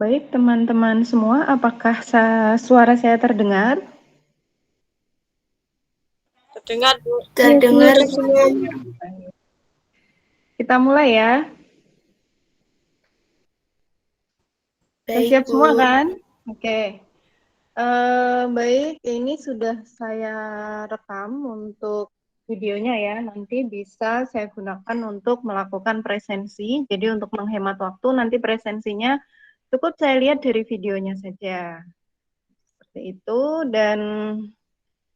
Baik, teman-teman semua, apakah suara saya terdengar? Terdengar, Bu. Terdengar. Kita mulai ya. Baik, Siap Bu. semua kan? Oke. Baik, ini sudah saya rekam untuk videonya ya. Nanti bisa saya gunakan untuk melakukan presensi. Jadi untuk menghemat waktu, nanti presensinya cukup saya lihat dari videonya saja. Seperti itu. Dan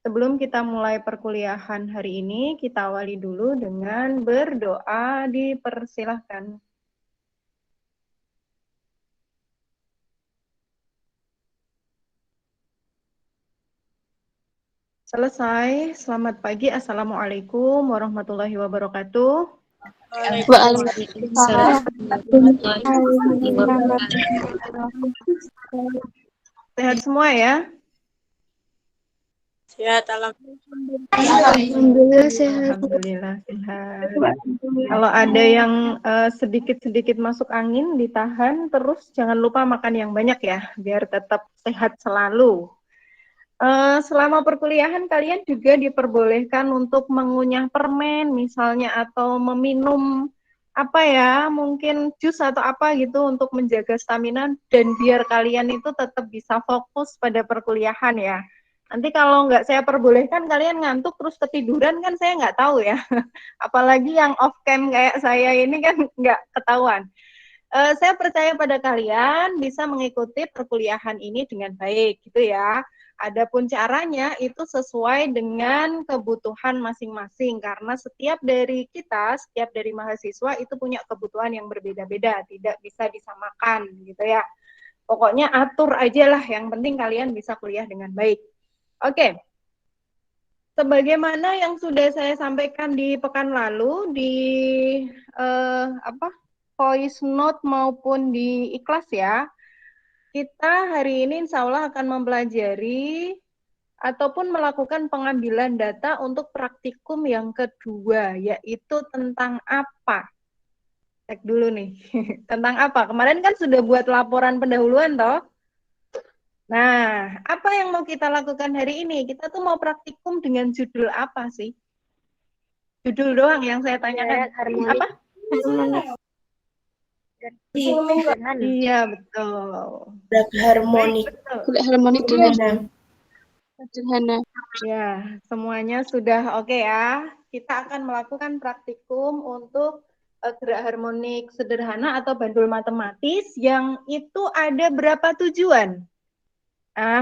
sebelum kita mulai perkuliahan hari ini, kita awali dulu dengan berdoa. Dipersilahkan. Selesai. Selamat pagi. Assalamualaikum warahmatullahi wabarakatuh. Waalaikumsalam. Sehat semua ya? Sehat, Alhamdulillah sehat. Alhamdulillah sehat. Kalau ada yang sedikit-sedikit masuk angin, ditahan, terus jangan lupa makan yang banyak ya, biar tetap sehat selalu. Selama perkuliahan kalian juga diperbolehkan untuk mengunyah permen misalnya atau meminum apa ya, mungkin jus atau apa gitu untuk menjaga stamina dan biar kalian itu tetap bisa fokus pada perkuliahan ya. Nanti kalau nggak saya perbolehkan kalian ngantuk terus ketiduran kan saya nggak tahu ya. Apalagi yang off cam kayak saya ini kan nggak ketahuan. Saya percaya pada kalian bisa mengikuti perkuliahan ini dengan baik gitu ya. Adapun caranya itu sesuai dengan kebutuhan masing-masing karena setiap dari kita, setiap dari mahasiswa itu punya kebutuhan yang berbeda-beda, tidak bisa disamakan gitu ya. Pokoknya atur aja lah, yang penting kalian bisa kuliah dengan baik. Oke. Sebagaimana yang sudah saya sampaikan di pekan lalu di voice note maupun di ikhlas ya, kita hari ini insya Allah akan mempelajari ataupun melakukan pengambilan data untuk praktikum yang kedua, yaitu tentang apa? Cek dulu nih, tentang apa? Kemarin kan sudah buat laporan pendahuluan toh? Nah, apa yang mau kita lakukan hari ini? Kita tuh mau praktikum dengan judul apa sih? Judul doang yang saya tanyakan. Apa? Iya, betul. Harmonik. harmonik Sederhana. Ya, semuanya sudah oke ya. Kita akan melakukan praktikum untuk gerak harmonik sederhana atau bandul matematis yang itu ada berapa tujuan?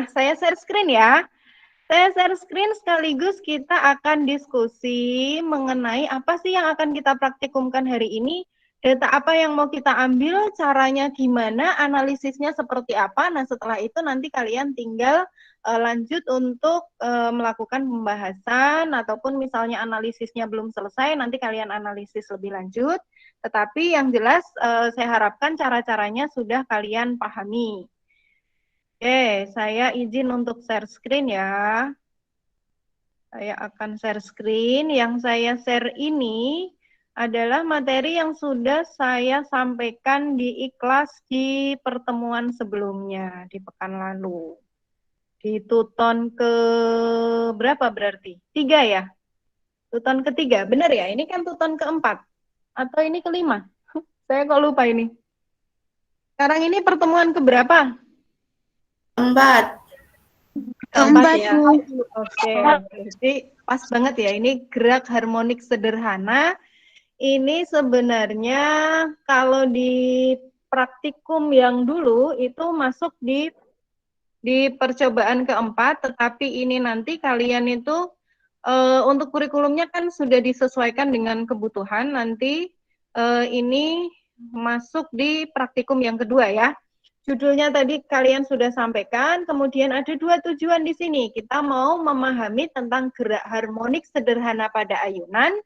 Saya share screen ya. Saya share screen sekaligus kita akan diskusi mengenai apa sih yang akan kita praktikumkan hari ini, data apa yang mau kita ambil, caranya gimana, analisisnya seperti apa. Nah, setelah itu nanti kalian tinggal lanjut untuk melakukan pembahasan ataupun misalnya analisisnya belum selesai, nanti kalian analisis lebih lanjut. Tetapi yang jelas saya harapkan cara-caranya sudah kalian pahami. Oke, saya izin untuk share screen ya. Saya akan share screen. Yang saya share ini adalah materi yang sudah saya sampaikan di ikhlas di pertemuan sebelumnya, di pekan lalu. Di tuton ke berapa berarti? 3 ya? Tuton ketiga, benar ya? Ini kan tuton keempat. Atau ini kelima? Saya kok lupa ini. Sekarang ini pertemuan keberapa? Keempat ya. Oke, jadi pas banget ya. Ini gerak harmonik sederhana. Ini sebenarnya kalau di praktikum yang dulu itu masuk di percobaan keempat, tetapi ini nanti kalian itu untuk kurikulumnya kan sudah disesuaikan dengan kebutuhan. Nanti ini masuk di praktikum yang kedua ya. Judulnya tadi kalian sudah sampaikan, kemudian ada 2 tujuan di sini. Kita mau memahami tentang gerak harmonik sederhana pada ayunan.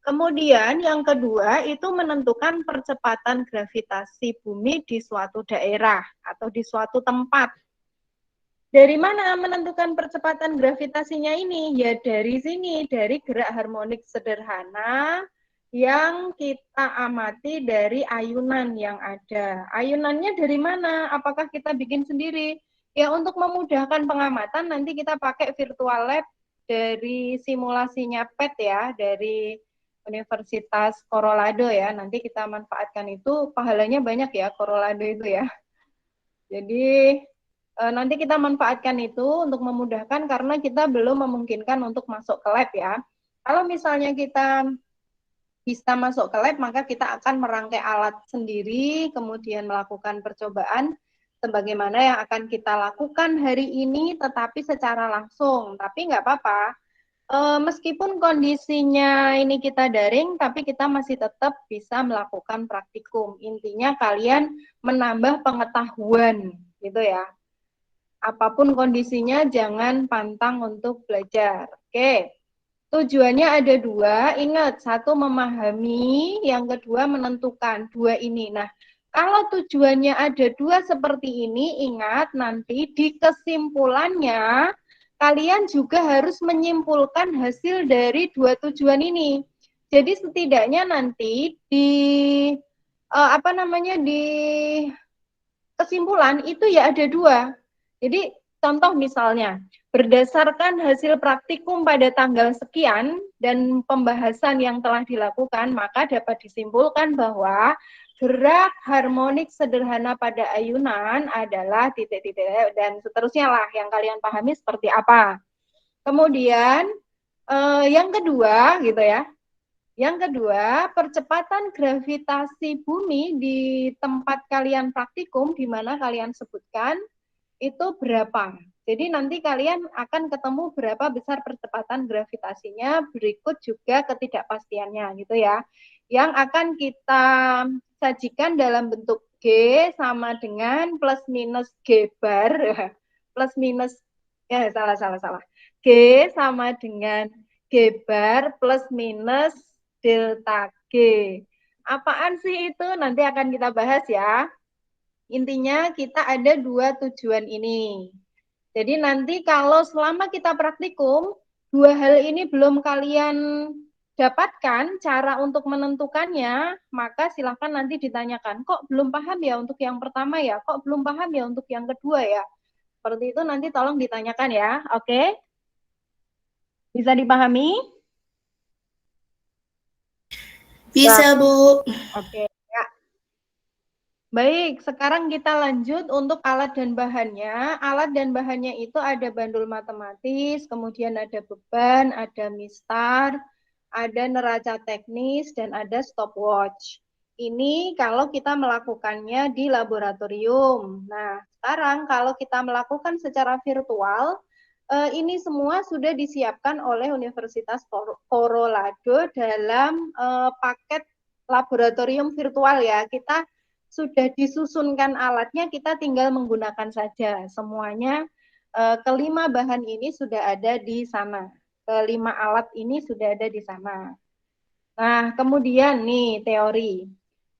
Kemudian yang kedua itu menentukan percepatan gravitasi bumi di suatu daerah atau di suatu tempat. Dari mana menentukan percepatan gravitasinya ini? Ya dari sini, dari gerak harmonik sederhana yang kita amati dari ayunan yang ada. Ayunannya dari mana? Apakah kita bikin sendiri? Ya, untuk memudahkan pengamatan nanti kita pakai virtual lab dari simulasinya PET ya, dari Universitas Colorado ya. Nanti kita manfaatkan itu, pahalanya banyak ya Colorado itu ya. Jadi nanti kita manfaatkan itu untuk memudahkan karena kita belum memungkinkan untuk masuk ke lab ya. Kalau misalnya kita bisa masuk ke lab, maka kita akan merangkai alat sendiri, kemudian melakukan percobaan sebagaimana yang akan kita lakukan hari ini, tetapi secara langsung. Tapi nggak apa-apa, meskipun kondisinya ini kita daring, tapi kita masih tetap bisa melakukan praktikum. Intinya kalian menambah pengetahuan, gitu ya. Apapun kondisinya, jangan pantang untuk belajar. Oke. Tujuannya ada dua, ingat, satu memahami, yang kedua menentukan, dua ini. Nah, kalau tujuannya ada dua seperti ini, ingat nanti di kesimpulannya, kalian juga harus menyimpulkan hasil dari dua tujuan ini. Jadi setidaknya nanti di, di kesimpulan itu ya ada dua. Jadi contoh misalnya, berdasarkan hasil praktikum pada tanggal sekian dan pembahasan yang telah dilakukan, maka dapat disimpulkan bahwa gerak harmonik sederhana pada ayunan adalah titik-titik dan seterusnya lah yang kalian pahami seperti apa. Kemudian yang kedua gitu ya. Yang kedua, percepatan gravitasi bumi di tempat kalian praktikum di mana kalian sebutkan itu berapa. Jadi nanti kalian akan ketemu berapa besar percepatan gravitasinya, berikut juga ketidakpastiannya gitu ya. Yang akan kita sajikan dalam bentuk G sama dengan plus minus G bar, plus minus, ya salah. G sama dengan G bar plus minus delta G. Apaan sih itu? Nanti akan kita bahas ya. Intinya kita ada dua tujuan ini. Jadi nanti kalau selama kita praktikum, dua hal ini belum kalian dapatkan cara untuk menentukannya, maka silahkan nanti ditanyakan, kok belum paham ya untuk yang pertama ya, kok belum paham ya untuk yang kedua ya. Seperti itu nanti tolong ditanyakan ya, oke? Bisa dipahami? Bisa, Bu. Oke. Baik, sekarang kita lanjut untuk alat dan bahannya. Alat dan bahannya itu ada bandul matematis, kemudian ada beban, ada mistar, ada neraca teknis, dan ada stopwatch. Ini kalau kita melakukannya di laboratorium. Nah, sekarang kalau kita melakukan secara virtual, ini semua sudah disiapkan oleh Universitas Colorado dalam paket laboratorium virtual ya. Kita sudah disusunkan alatnya, kita tinggal menggunakan saja. Semuanya kelima bahan ini sudah ada di sana. Kelima alat ini sudah ada di sana. Nah, kemudian nih teori.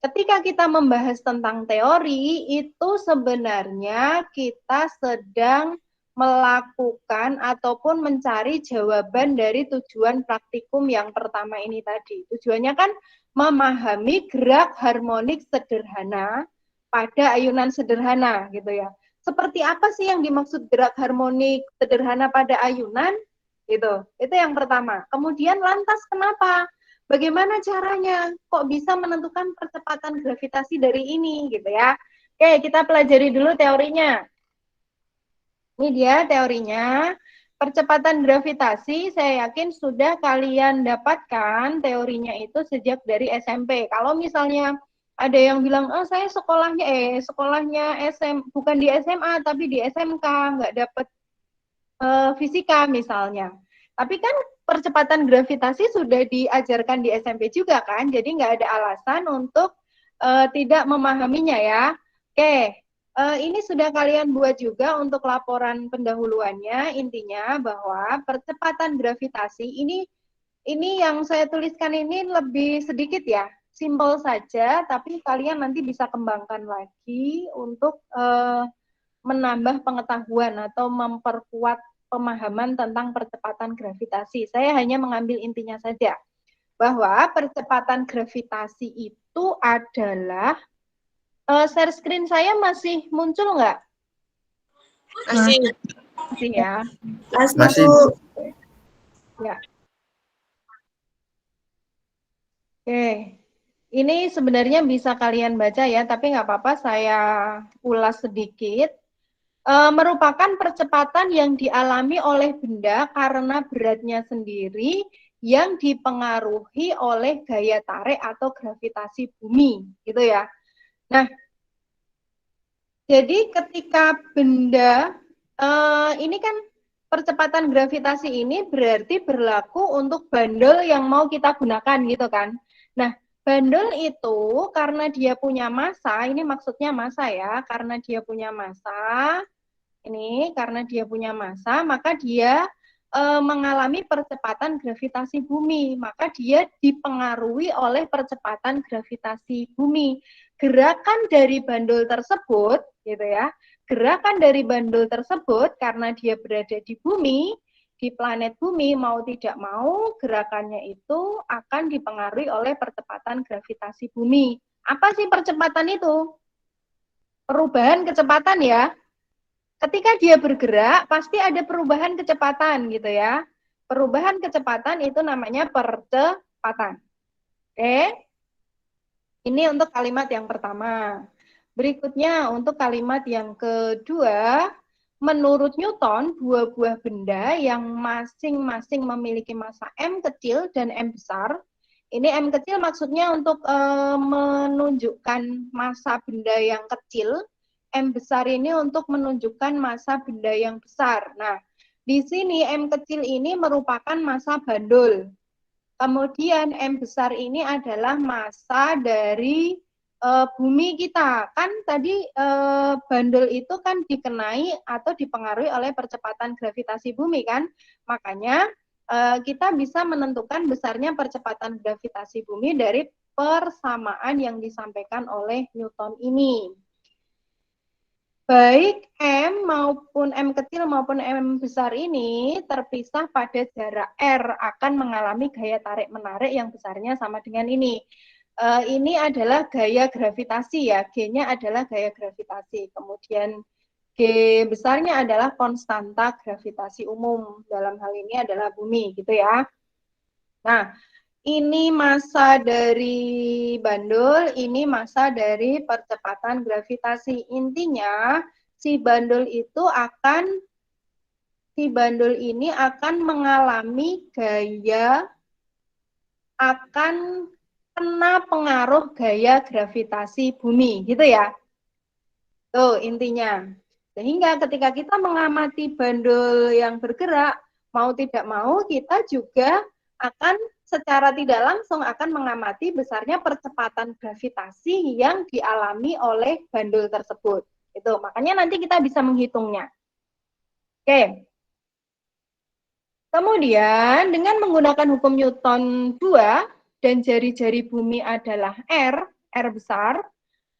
Ketika kita membahas tentang teori, itu sebenarnya kita sedang melakukan ataupun mencari jawaban dari tujuan praktikum yang pertama ini tadi. Tujuannya kan memahami gerak harmonik sederhana pada ayunan sederhana gitu ya. Seperti apa sih yang dimaksud gerak harmonik sederhana pada ayunan? Gitu. Itu yang pertama. Kemudian lantas kenapa? Bagaimana caranya? Kok bisa menentukan percepatan gravitasi dari ini gitu ya. Oke, kita pelajari dulu teorinya. Ini dia teorinya. Percepatan gravitasi, saya yakin sudah kalian dapatkan teorinya itu sejak dari SMP. Kalau misalnya ada yang bilang, oh saya sekolahnya bukan di SMA tapi di SMK, nggak dapat fisika misalnya. Tapi kan percepatan gravitasi sudah diajarkan di SMP juga kan, jadi nggak ada alasan untuk tidak memahaminya ya. Oke, ini sudah kalian buat juga untuk laporan pendahuluannya. Intinya bahwa percepatan gravitasi ini yang saya tuliskan ini lebih sedikit ya, simpel saja, tapi kalian nanti bisa kembangkan lagi untuk menambah pengetahuan atau memperkuat pemahaman tentang percepatan gravitasi. Saya hanya mengambil intinya saja, bahwa percepatan gravitasi itu adalah share screen saya masih muncul nggak? Masih. Masih ya. Masih, Bu. Ya. Oke. Ini sebenarnya bisa kalian baca ya, tapi nggak apa-apa, saya ulas sedikit. Merupakan percepatan yang dialami oleh benda karena beratnya sendiri yang dipengaruhi oleh gaya tarik atau gravitasi bumi, gitu ya. Nah, jadi ketika benda, ini kan percepatan gravitasi ini berarti berlaku untuk bandul yang mau kita gunakan gitu kan. Nah, bandul itu karena dia punya massa, ini maksudnya massa ya, karena dia punya massa, maka dia mengalami percepatan gravitasi bumi, maka dia dipengaruhi oleh percepatan gravitasi bumi. Gerakan dari bandul tersebut, gitu ya, gerakan dari bandul tersebut karena dia berada di bumi, di planet bumi, mau tidak mau gerakannya itu akan dipengaruhi oleh percepatan gravitasi bumi. Apa sih percepatan itu? Perubahan kecepatan ya. Ketika dia bergerak, pasti ada perubahan kecepatan gitu ya. Perubahan kecepatan itu namanya percepatan. Oke. Ini untuk kalimat yang pertama. Berikutnya untuk kalimat yang kedua, menurut Newton, dua buah benda yang masing-masing memiliki massa M kecil dan M besar. Ini M kecil maksudnya untuk menunjukkan massa benda yang kecil. M besar ini untuk menunjukkan massa benda yang besar. Nah, di sini M kecil ini merupakan massa bandul. Kemudian M besar ini adalah massa dari bumi kita. Kan tadi bandul itu kan dikenai atau dipengaruhi oleh percepatan gravitasi bumi kan. Makanya kita bisa menentukan besarnya percepatan gravitasi bumi dari persamaan yang disampaikan oleh Newton ini. Baik M maupun M kecil maupun M besar ini terpisah pada jarak R akan mengalami gaya tarik-menarik yang besarnya sama dengan ini. Ini adalah gaya gravitasi ya, G-nya adalah gaya gravitasi. Kemudian G besarnya adalah konstanta gravitasi umum. Dalam hal ini adalah bumi gitu ya. Nah, ini massa dari bandul, ini massa dari percepatan gravitasi. Intinya, si bandul ini akan mengalami gaya, akan kena pengaruh gaya gravitasi bumi, gitu ya. Tuh intinya. Sehingga ketika kita mengamati bandul yang bergerak, mau tidak mau kita juga akan secara tidak langsung akan mengamati besarnya percepatan gravitasi yang dialami oleh bandul tersebut. Itu makanya nanti kita bisa menghitungnya. Oke. Kemudian dengan menggunakan hukum Newton 2 dan jari-jari bumi adalah R besar,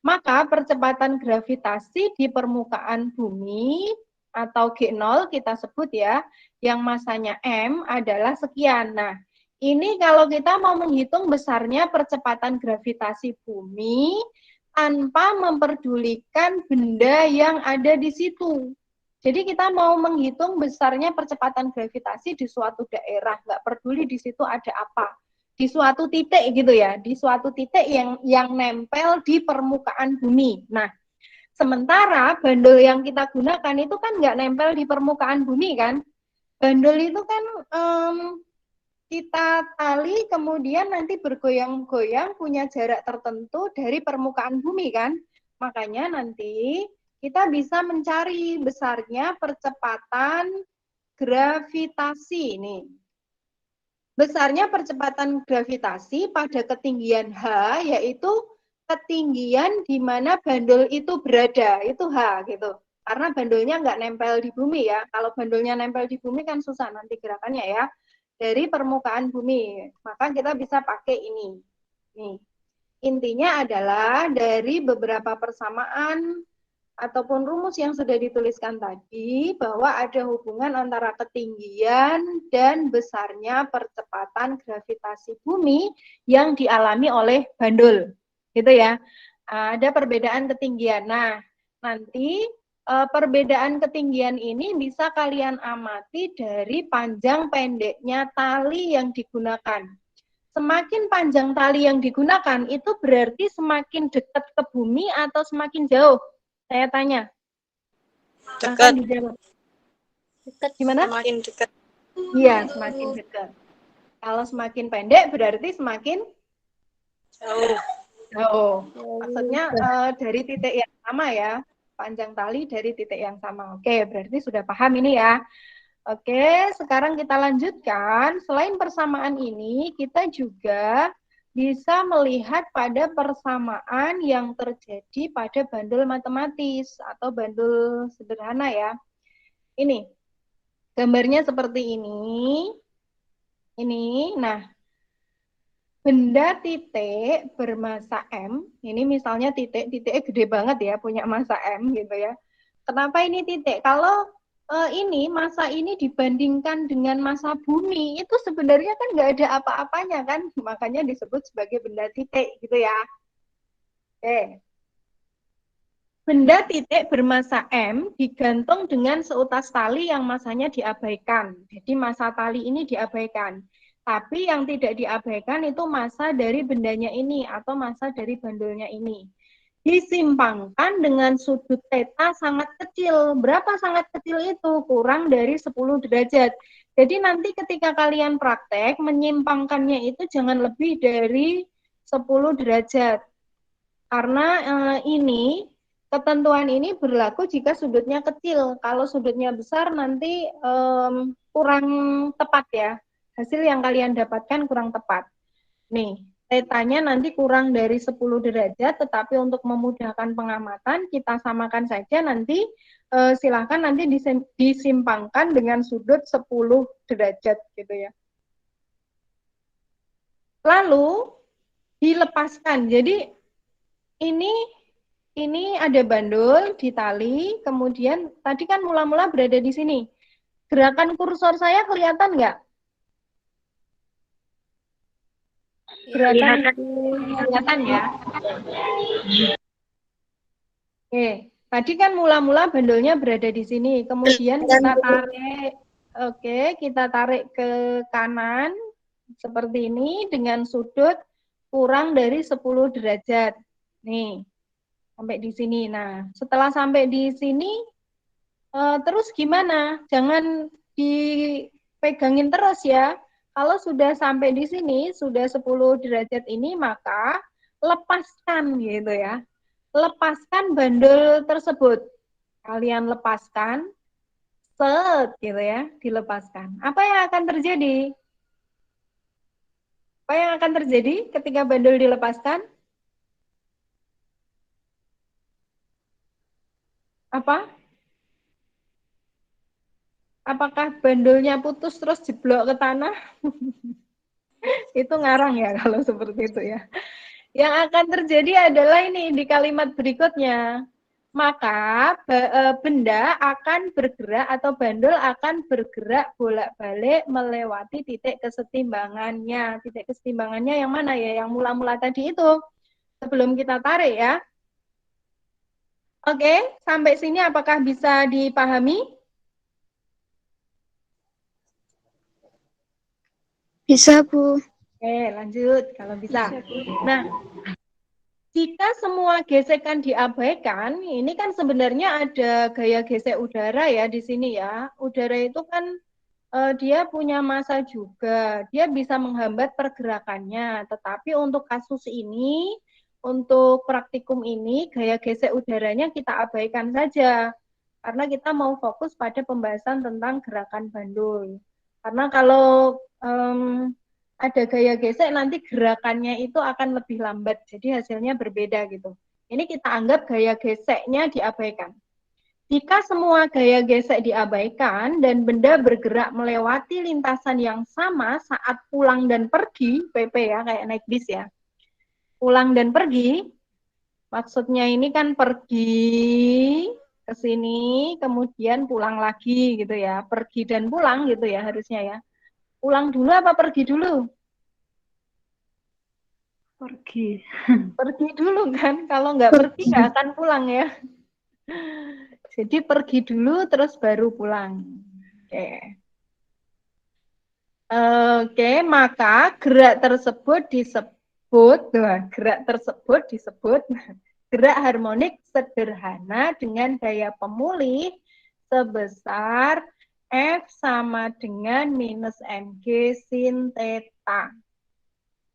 maka percepatan gravitasi di permukaan bumi atau G0 kita sebut ya, yang massanya M adalah sekian. Nah, ini kalau kita mau menghitung besarnya percepatan gravitasi bumi tanpa memperdulikan benda yang ada di situ. Jadi kita mau menghitung besarnya percepatan gravitasi di suatu daerah, nggak peduli di situ ada apa. Di suatu titik gitu ya, di suatu titik yang nempel di permukaan bumi. Nah, sementara bandul yang kita gunakan itu kan nggak nempel di permukaan bumi kan. Bandul itu kan kita tali kemudian nanti bergoyang-goyang punya jarak tertentu dari permukaan bumi kan. Makanya nanti kita bisa mencari besarnya percepatan gravitasi ini. Besarnya percepatan gravitasi pada ketinggian H, yaitu ketinggian di mana bandul itu berada, itu H gitu. Karena bandulnya nggak nempel di bumi ya. Kalau bandulnya nempel di bumi kan susah nanti gerakannya ya. Dari permukaan bumi, maka kita bisa pakai ini. Nih. Intinya adalah dari beberapa persamaan ataupun rumus yang sudah dituliskan tadi bahwa ada hubungan antara ketinggian dan besarnya percepatan gravitasi bumi yang dialami oleh bandul. Gitu ya. Ada perbedaan ketinggian. Nah, nanti perbedaan ketinggian ini bisa kalian amati dari panjang pendeknya tali yang digunakan. Semakin panjang tali yang digunakan, itu berarti semakin dekat ke bumi atau semakin jauh? Saya tanya. Dekat. Dijawab. Dekat. Gimana? Semakin dekat. Iya, semakin dekat. Kalau semakin pendek, berarti semakin Jauh. jauh. Maksudnya dari titik yang sama ya. Panjang tali dari titik yang sama. Oke, berarti sudah paham ini ya. Oke, sekarang kita lanjutkan. Selain persamaan ini, kita juga bisa melihat pada persamaan yang terjadi pada bandul matematis atau bandul sederhana ya. Ini, gambarnya seperti ini. Ini, nah, benda titik bermasa M, ini misalnya titiknya gede banget ya, punya masa M gitu ya. Kenapa ini titik? Kalau ini masa ini dibandingkan dengan masa bumi, itu sebenarnya kan nggak ada apa-apanya kan, makanya disebut sebagai benda titik gitu ya. Oke. Benda titik bermasa M digantung dengan seutas tali yang masanya diabaikan. Jadi masa tali ini diabaikan. Tapi yang tidak diabaikan itu massa dari bendanya ini atau massa dari bandulnya ini. Disimpangkan dengan sudut theta sangat kecil. Berapa sangat kecil itu? Kurang dari 10 derajat. Jadi nanti ketika kalian praktek, menyimpangkannya itu jangan lebih dari 10 derajat. Karena ini, ketentuan ini berlaku jika sudutnya kecil. Kalau sudutnya besar nanti kurang tepat ya. Hasil yang kalian dapatkan kurang tepat. Nih, tetanya nanti kurang dari 10 derajat, tetapi untuk memudahkan pengamatan, kita samakan saja nanti, silahkan nanti disimpangkan dengan sudut 10 derajat gitu ya. Lalu, dilepaskan. Jadi, ini ada bandul di tali, kemudian tadi kan mula-mula berada di sini. Gerakan kursor saya kelihatan nggak? Kelihatan ya. Oke, tadi kan mula-mula bandulnya berada di sini. Kemudian kita tarik, kita tarik ke kanan seperti ini dengan sudut kurang dari 10 derajat. Nih, sampai di sini. Nah, setelah sampai di sini, terus gimana? Jangan dipegangin terus ya. Kalau sudah sampai di sini, sudah 10 derajat ini, maka lepaskan gitu ya. Lepaskan bandul tersebut. Kalian lepaskan, set gitu ya, dilepaskan. Apa yang akan terjadi? Apa yang akan terjadi ketika bandul dilepaskan? Apa? Apakah bandulnya putus terus jeblok ke tanah? Itu ngarang ya kalau seperti itu ya. Yang akan terjadi adalah ini di kalimat berikutnya. Maka benda akan bergerak atau bandul akan bergerak bolak-balik melewati titik kesetimbangannya. Titik kesetimbangannya yang mana ya? Yang mula-mula tadi itu. Sebelum kita tarik ya. Oke, sampai sini apakah bisa dipahami? Bisa, Bu. Oke, lanjut kalau bisa. Nah, jika semua gesekan diabaikan, ini kan sebenarnya ada gaya gesek udara ya di sini ya. Udara itu kan dia punya massa juga, dia bisa menghambat pergerakannya. Tetapi untuk kasus ini, untuk praktikum ini, gaya gesek udaranya kita abaikan saja. Karena kita mau fokus pada pembahasan tentang gerakan bandul. Karena kalau ada gaya gesek, nanti gerakannya itu akan lebih lambat. Jadi hasilnya berbeda gitu. Ini kita anggap gaya geseknya diabaikan. Jika semua gaya gesek diabaikan dan benda bergerak melewati lintasan yang sama saat pulang dan pergi, PP ya, kayak naik bis ya, pulang dan pergi, Maksudnya ini kan pergi ke sini, kemudian pulang lagi gitu ya. Pergi dan pulang gitu ya harusnya ya. Pulang dulu apa pergi dulu? Pergi. Pergi dulu kan. Kalau nggak pergi nggak akan pulang ya. Jadi pergi dulu terus baru pulang. Oke. Oke, maka gerak tersebut disebut gerak harmonik sederhana dengan gaya pemulih sebesar F sama dengan minus mg sin theta.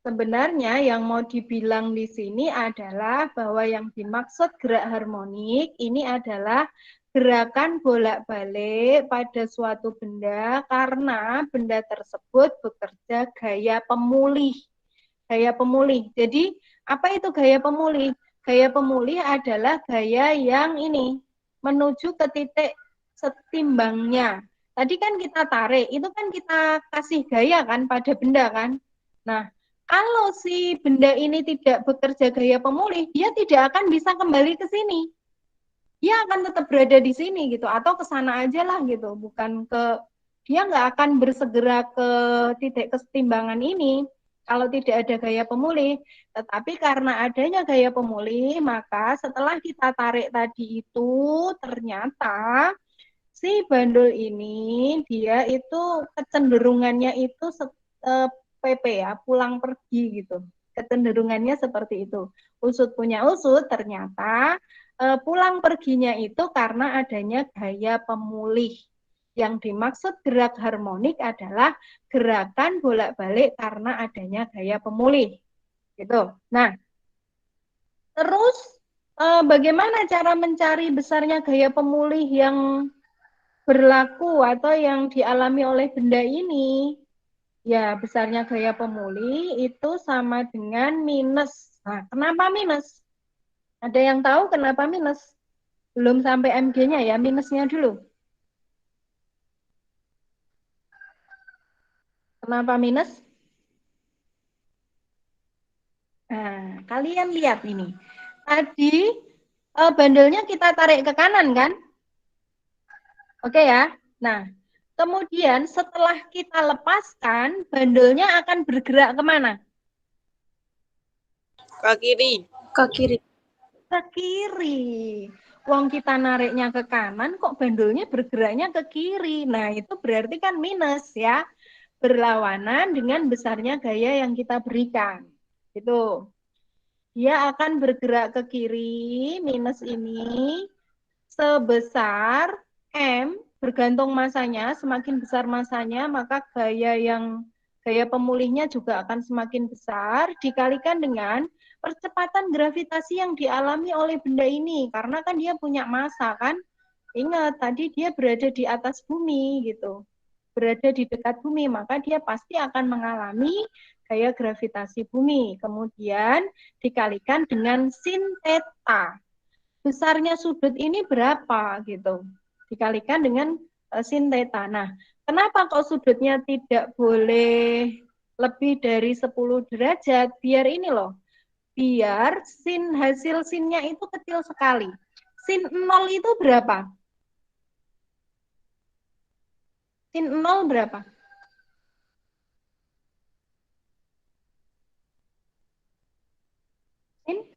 Sebenarnya yang mau dibilang di sini adalah bahwa yang dimaksud gerak harmonik ini adalah gerakan bolak-balik pada suatu benda karena benda tersebut bekerja gaya pemulih. Gaya pemulih. Jadi, apa itu gaya pemulih? Gaya pemulih adalah gaya yang ini, menuju ke titik setimbangnya. Tadi kan kita tarik, itu kan kita kasih gaya kan pada benda kan? Nah, kalau si benda ini tidak bekerja gaya pemulih, dia tidak akan bisa kembali ke sini. Dia akan tetap berada di sini gitu, atau ke sana aja lah gitu, bukan ke, dia nggak akan bersegera ke titik kesetimbangan ini kalau tidak ada gaya pemulih. Tetapi karena adanya gaya pemulih, maka setelah kita tarik tadi itu, ternyata si bandul ini dia itu kecenderungannya itu PP ya, pulang pergi gitu. Kecenderungannya seperti itu. Usut punya usut, ternyata pulang perginya itu karena adanya gaya pemulih. Yang dimaksud gerak harmonik adalah gerakan bolak-balik karena adanya gaya pemulih. Gitu. Nah, terus bagaimana cara mencari besarnya gaya pemulih yang berlaku atau yang dialami oleh benda ini? Ya, besarnya gaya pemulih itu sama dengan minus. Nah, kenapa minus? Ada yang tahu kenapa minus? Belum sampai mg-nya ya, minusnya dulu. Kenapa minus? Nah, kalian lihat ini. Tadi bandelnya kita tarik ke kanan kan? Oke ya. Nah, kemudian setelah kita lepaskan, bandelnya akan bergerak kemana? Ke kiri. Ke kiri. Ke kiri. Wong kita nariknya ke kanan, kok bandulnya bergeraknya ke kiri. Nah, itu berarti kan minus ya. Berlawanan dengan besarnya gaya yang kita berikan. Itu. Dia akan bergerak ke kiri, minus ini, sebesar M, bergantung masanya, semakin besar masanya, maka gaya pemulihnya juga akan semakin besar, dikalikan dengan percepatan gravitasi yang dialami oleh benda ini, karena kan dia punya massa kan. Ingat, tadi dia berada di atas bumi gitu, berada di dekat bumi, maka dia pasti akan mengalami gaya gravitasi bumi. Kemudian dikalikan dengan sin theta. Besarnya sudut ini berapa gitu. Dikalikan dengan sin theta. Nah, kenapa kok sudutnya tidak boleh lebih dari 10 derajat? Biar ini loh, biar hasil sinnya itu kecil sekali. Sin 0 itu berapa? Sin 0 berapa?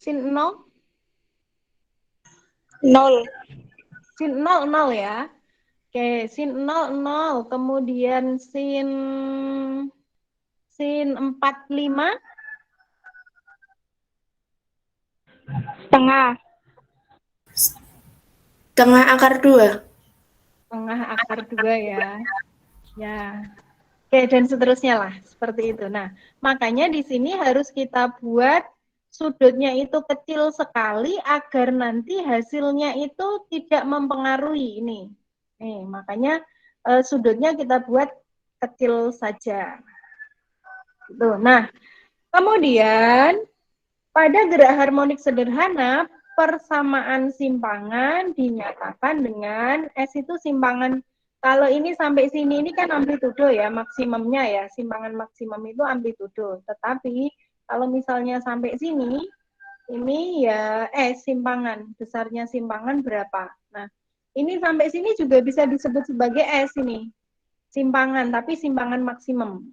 Sin 0? 0. Sin 0, 0 ya. Oke, sin 0, 0. Kemudian sin 45. Setengah. Tengah akar 2. Tengah akar 2 ya. Ya. Oke, dan seterusnya lah. Seperti itu. Nah, makanya di sini harus kita buat sudutnya itu kecil sekali agar nanti hasilnya itu tidak mempengaruhi ini. Nih, makanya sudutnya kita buat kecil saja. Gitu. Nah, kemudian pada gerak harmonik sederhana, persamaan simpangan dinyatakan dengan S itu simpangan. Kalau ini sampai sini ini kan amplitudo ya, maksimumnya ya, simpangan maksimum itu amplitudo. Tetapi kalau misalnya sampai sini, Ini ya, simpangan. Besarnya simpangan berapa? Nah, ini sampai sini juga bisa disebut sebagai S ini. Simpangan, tapi simpangan maksimum.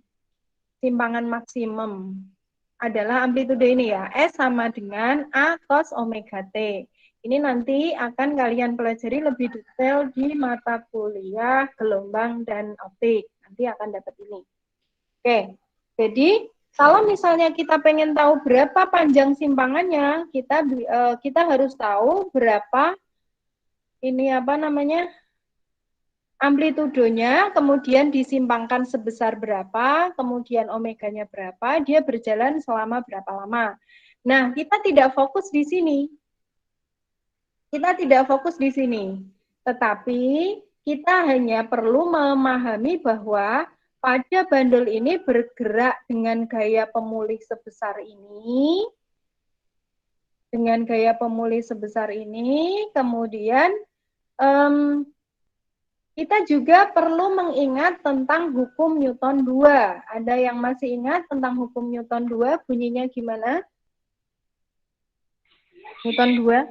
Simpangan maksimum adalah amplitude ini ya. S sama dengan A cos omega T. Ini nanti akan kalian pelajari lebih detail di mata kuliah gelombang dan optik. Nanti akan dapat ini. Oke, jadi kalau misalnya kita pengen tahu berapa panjang simpangannya, kita harus tahu berapa ini apa namanya amplitudonya, kemudian disimpangkan sebesar berapa, kemudian omeganya berapa, dia berjalan selama berapa lama. Nah, kita tidak fokus di sini. Kita tidak fokus di sini. Tetapi kita hanya perlu memahami bahwa pada bandul ini bergerak dengan gaya pemulih sebesar ini, kemudian kita juga perlu mengingat tentang hukum Newton 2. Ada yang masih ingat tentang hukum Newton 2? Bunyinya gimana? Newton 2?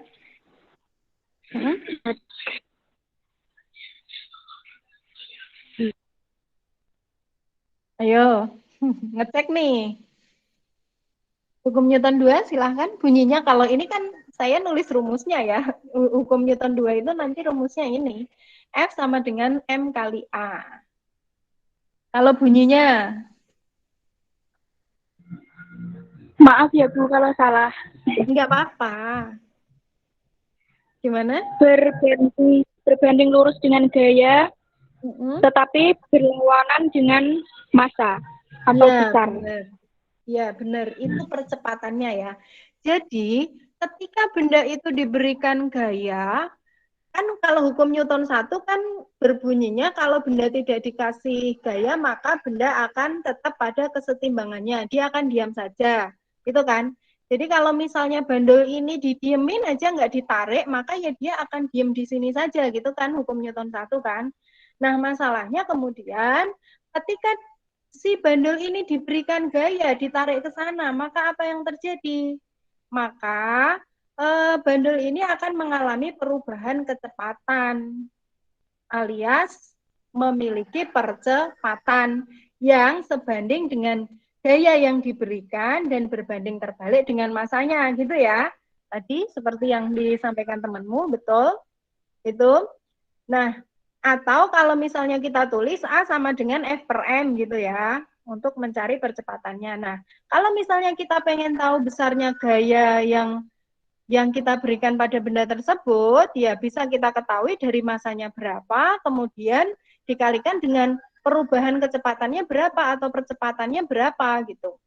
Ayo, ngecek nih. Hukum Newton 2 silahkan. Bunyinya kalau ini kan saya nulis rumusnya ya. Hukum Newton 2 itu nanti rumusnya ini. F sama dengan M kali A. Kalau bunyinya? Maaf ya Bu kalau salah. Enggak apa-apa. Gimana? Berbanding lurus dengan gaya, tetapi berlawanan dengan massa atau ya, besar. Benar. Ya, benar. Itu percepatannya ya. Jadi, ketika benda itu diberikan gaya, kan kalau hukum Newton 1 kan berbunyinya kalau benda tidak dikasih gaya, maka benda akan tetap pada kesetimbangannya. Dia akan diam saja. Gitu kan? Jadi kalau misalnya bandul ini didiemin aja nggak ditarik, maka ya dia akan diem di sini saja. Gitu kan hukum Newton 1 kan. Nah, masalahnya kemudian ketika si bandul ini diberikan gaya, ditarik ke sana, maka apa yang terjadi? Maka bandul ini akan mengalami perubahan kecepatan alias memiliki percepatan yang sebanding dengan gaya yang diberikan dan berbanding terbalik dengan masanya, gitu ya. Tadi seperti yang disampaikan temanmu, betul? Itu. Nah, atau kalau misalnya kita tulis A sama dengan F per M gitu ya, untuk mencari percepatannya. Nah, kalau misalnya kita pengen tahu besarnya gaya yang kita berikan pada benda tersebut, ya bisa kita ketahui dari masanya berapa, kemudian dikalikan dengan perubahan kecepatannya berapa atau percepatannya berapa gitu.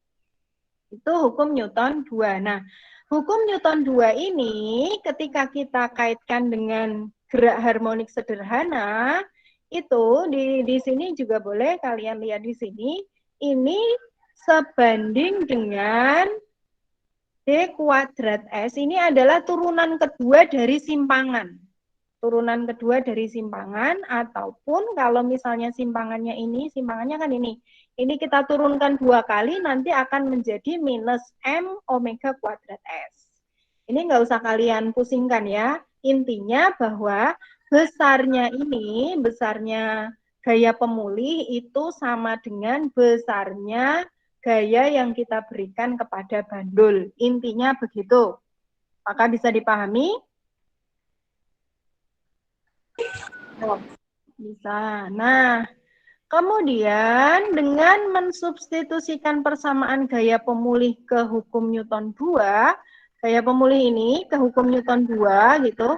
Itu hukum Newton 2. Nah, hukum Newton 2 ini ketika kita kaitkan dengan gerak harmonik sederhana, itu di sini juga boleh kalian lihat di sini, ini sebanding dengan D kuadrat S. Ini adalah turunan kedua dari simpangan. Turunan kedua dari simpangan, ataupun kalau misalnya simpangannya kan ini. Ini kita turunkan 2 kali, nanti akan menjadi minus M omega kuadrat S. Ini nggak usah kalian pusingkan ya. Intinya bahwa besarnya gaya pemulih itu sama dengan besarnya gaya yang kita berikan kepada bandul. Intinya begitu. Apakah bisa dipahami? Bisa. Nah, kemudian dengan mensubstitusikan persamaan gaya pemulih ke hukum Newton 2, gaya pemulih ini ke hukum Newton 2 gitu,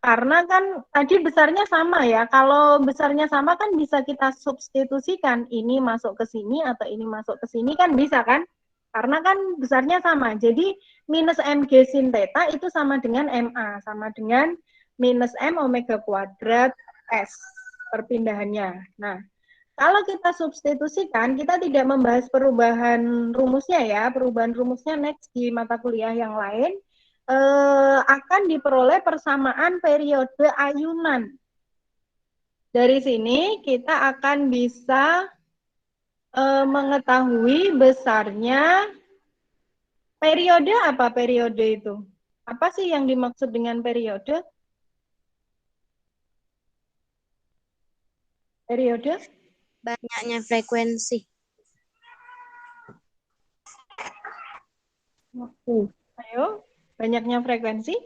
karena kan tadi besarnya sama ya, kalau besarnya sama kan bisa kita substitusikan, ini masuk ke sini atau ini masuk ke sini kan bisa kan, karena kan besarnya sama, jadi minus mg sin theta itu sama dengan ma, sama dengan minus m omega kuadrat s perpindahannya. Nah, kalau kita substitusikan, kita tidak membahas perubahan rumusnya ya, perubahan rumusnya next di mata kuliah yang lain, akan diperoleh persamaan periode ayunan. Dari sini kita akan bisa mengetahui besarnya Periode apa periode itu? Apa sih yang dimaksud dengan periode? Periode? Banyaknya frekuensi. Ayo, banyaknya frekuensi.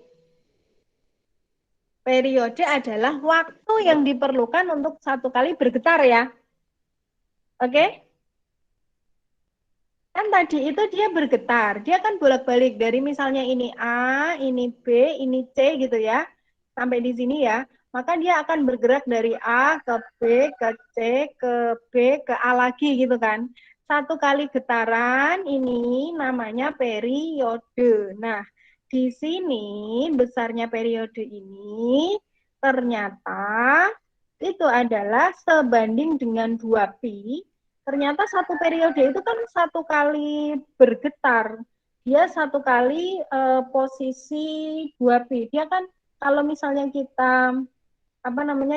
Periode adalah waktu yang diperlukan untuk satu kali bergetar ya. Oke? Kan tadi itu dia bergetar. Dia kan bolak-balik dari misalnya ini A, ini B, ini C gitu ya. Sampai di sini ya. Maka dia akan bergerak dari A ke B, ke C, ke B, ke A lagi gitu kan. Satu kali getaran ini namanya periode. Nah, di sini besarnya periode ini ternyata itu adalah sebanding dengan 2pi. Ternyata satu periode itu kan satu kali bergetar. Dia satu kali posisi 2pi. Dia kan kalau misalnya kita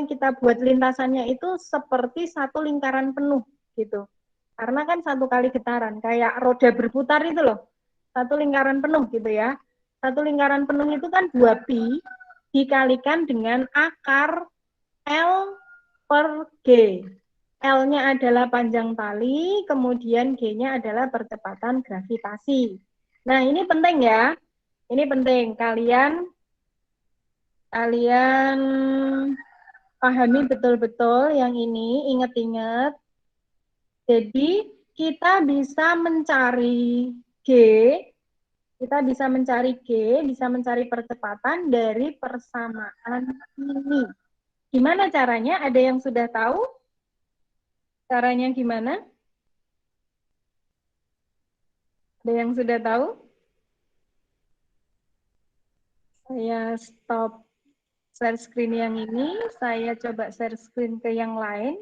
kita buat lintasannya itu seperti satu lingkaran penuh gitu. Karena kan satu kali getaran, kayak roda berputar itu loh. Satu lingkaran penuh gitu ya. Satu lingkaran penuh itu kan 2pi dikalikan dengan akar L per G. L-nya adalah panjang tali, kemudian G-nya adalah percepatan gravitasi. Nah, ini penting ya. Ini penting. Kalian pahami betul-betul yang ini, ingat-ingat. Jadi, kita bisa mencari G, bisa mencari percepatan dari persamaan ini. Gimana caranya? Ada yang sudah tahu? Caranya gimana? Ada yang sudah tahu? Saya stop share screen yang ini, saya coba share screen ke yang lain.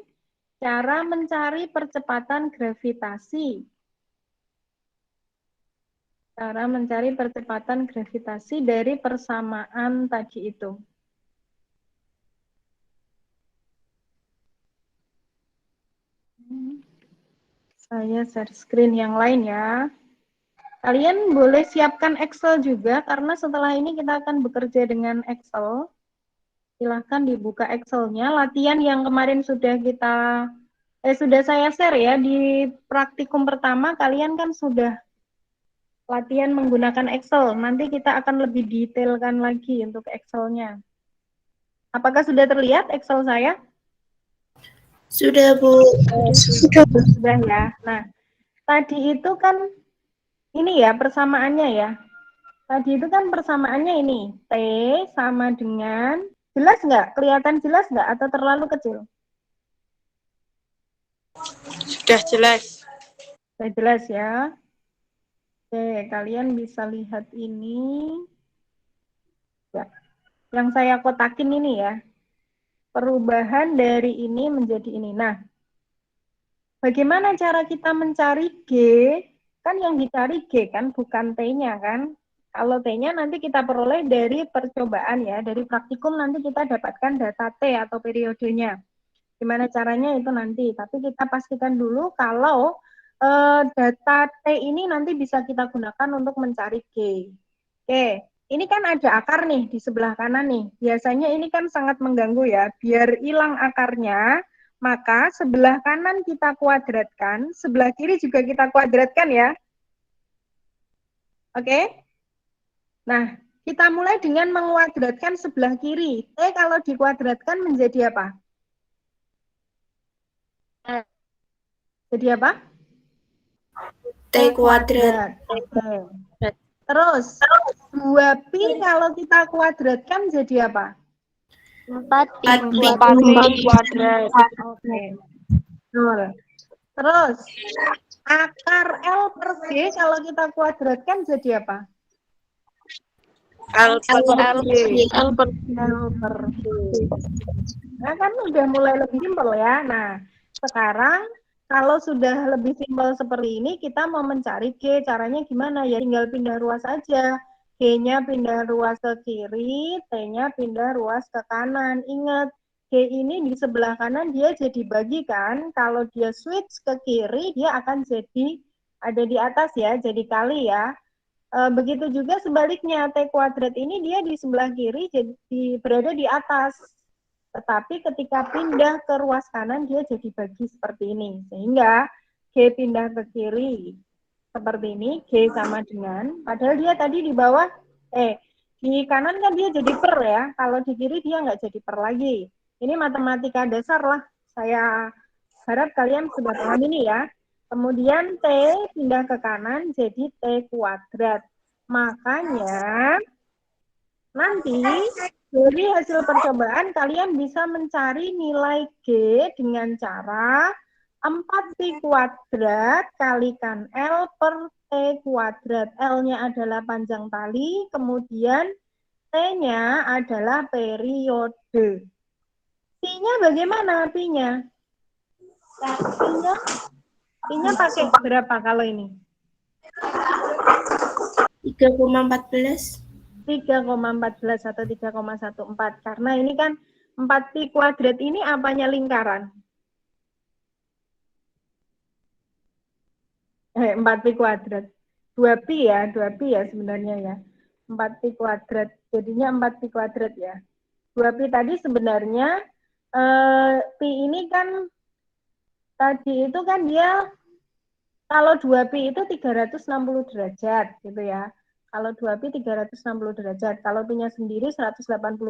Cara mencari percepatan gravitasi. Cara mencari percepatan gravitasi dari persamaan tadi itu. Saya share screen yang lain ya. Kalian boleh siapkan Excel juga, karena setelah ini kita akan bekerja dengan Excel. Silahkan dibuka Excel-nya. Latihan yang kemarin sudah saya share ya, di praktikum pertama kalian kan sudah latihan menggunakan Excel. Nanti kita akan lebih detailkan lagi untuk Excel-nya. Apakah sudah terlihat Excel saya? Sudah, Bu. Sudah ya. Nah, tadi itu kan ini ya persamaannya ya. Tadi itu kan persamaannya ini. T sama dengan, jelas nggak? Kelihatan jelas nggak atau terlalu kecil? Sudah jelas. Sudah jelas ya. Oke, kalian bisa lihat ini. Ya. Yang saya kotakin ini ya. Perubahan dari ini menjadi ini. Nah, bagaimana cara kita mencari G? Kan yang dicari G kan, bukan T-nya kan. Kalau T-nya nanti kita peroleh dari percobaan ya, dari praktikum nanti kita dapatkan data T atau periodenya. Gimana caranya itu nanti, tapi kita pastikan dulu kalau data T ini nanti bisa kita gunakan untuk mencari G. Oke, ini kan ada akar nih di sebelah kanan nih. Biasanya ini kan sangat mengganggu ya. Biar hilang akarnya, maka sebelah kanan kita kuadratkan, sebelah kiri juga kita kuadratkan ya. Oke? Nah, kita mulai dengan menguadratkan sebelah kiri. T kalau dikuadratkan menjadi apa? Jadi apa? T kuadrat. Oke. Terus, 2pi kalau kita kuadratkan jadi apa? 4pi kuadrat. Oke. Betul. Terus, akar L per G kalau kita kuadratkan jadi apa? L per G. L per G. Nah, kan udah mulai lebih simpel ya. Nah, sekarang kalau sudah lebih simpel seperti ini, kita mau mencari G, caranya gimana? Ya tinggal pindah ruas aja. G-nya pindah ruas ke kiri, T-nya pindah ruas ke kanan. Ingat, G ini di sebelah kanan dia jadi bagi kan. Kalau dia switch ke kiri, dia akan jadi ada di atas ya, jadi kali ya. Begitu juga sebaliknya, T kuadrat ini dia di sebelah kiri jadi berada di atas. Tetapi ketika pindah ke ruas kanan, dia jadi bagi seperti ini. Sehingga G pindah ke kiri seperti ini, G sama dengan, padahal dia tadi di bawah, di kanan kan dia jadi per ya, kalau di kiri dia nggak jadi per lagi. Ini matematika dasar lah, saya harap kalian sudah paham ini ya. Kemudian T pindah ke kanan jadi T kuadrat. Makanya nanti dari hasil percobaan kalian bisa mencari nilai G dengan cara 4pi kuadrat kalikan L per T kuadrat. L-nya adalah panjang tali, kemudian T-nya adalah periode. Pi-nya bagaimana Pi-nya? Pi-nya pakai berapa kalau ini? 3,14. 3,14 atau 3,14. Karena ini kan 4pi kuadrat ini apanya lingkaran? 4pi kuadrat. 2pi ya sebenarnya ya. 4pi kuadrat. Jadinya 4pi kuadrat ya. 2pi tadi sebenarnya pi ini kan tadi itu kan dia kalau 2pi itu 360 derajat gitu ya. Kalau 2pi 360 derajat, kalau pi-nya sendiri 180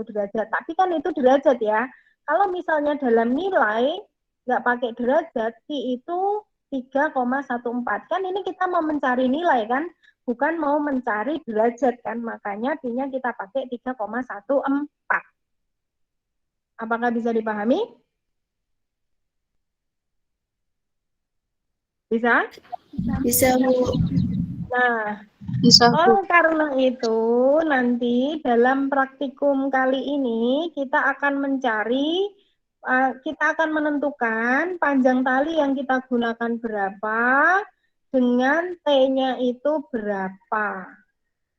derajat. Tapi kan itu derajat ya. Kalau misalnya dalam nilai nggak pakai derajat, pi itu 3,14. Kan ini kita mau mencari nilai kan, bukan mau mencari derajat kan. Makanya pi-nya kita pakai 3,14. Apakah bisa dipahami? Bisa? Bisa, Bu. Nah, Bisa, Bu. karena itu nanti dalam praktikum kali ini kita akan mencari, kita akan menentukan panjang tali yang kita gunakan berapa dengan T-nya itu berapa.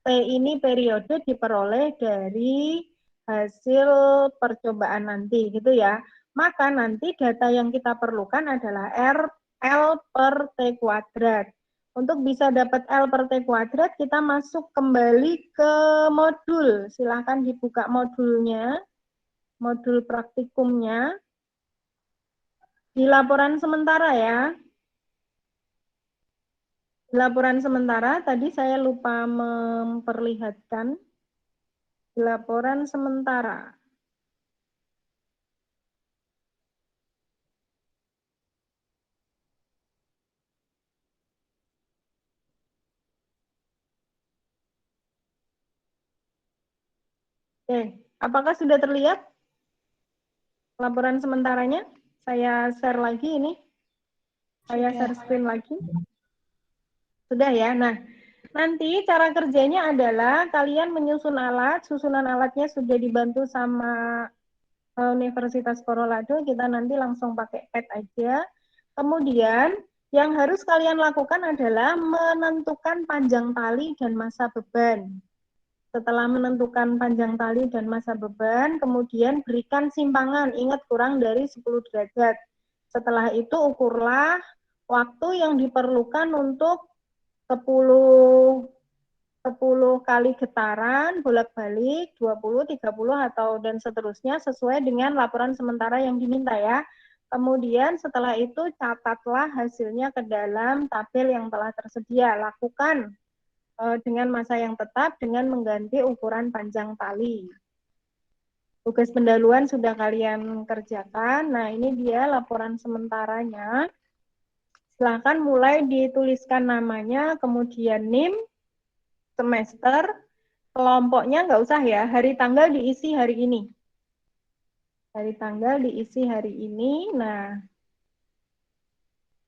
T ini periode diperoleh dari hasil percobaan nanti gitu ya. Maka nanti data yang kita perlukan adalah L per T kuadrat. Untuk bisa dapat L per T kuadrat, kita masuk kembali ke modul. Silahkan dibuka modulnya, modul praktikumnya. Di laporan sementara ya. Di laporan sementara, tadi saya lupa memperlihatkan. Di laporan sementara. Oke, apakah sudah terlihat laporan sementaranya? Saya share lagi ini. Saya share screen lagi. Sudah ya. Nah, nanti cara kerjanya adalah kalian menyusun alat. Susunan alatnya sudah dibantu sama Universitas Colorado. Kita nanti langsung pakai pad aja. Kemudian yang harus kalian lakukan adalah menentukan panjang tali dan massa beban. Setelah menentukan panjang tali dan massa beban, kemudian berikan simpangan, ingat kurang dari 10 derajat. Setelah itu ukurlah waktu yang diperlukan untuk 10 kali getaran, bolak-balik, 20, 30, atau dan seterusnya, sesuai dengan laporan sementara yang diminta ya. Kemudian setelah itu catatlah hasilnya ke dalam tabel yang telah tersedia. Lakukan dengan massa yang tetap dengan mengganti ukuran panjang tali. Tugas pendahuluan sudah kalian kerjakan. Nah, ini dia laporan sementaranya. Silahkan mulai dituliskan namanya, kemudian NIM, semester, kelompoknya nggak usah ya, hari tanggal diisi hari ini. Hari tanggal diisi hari ini. Nah,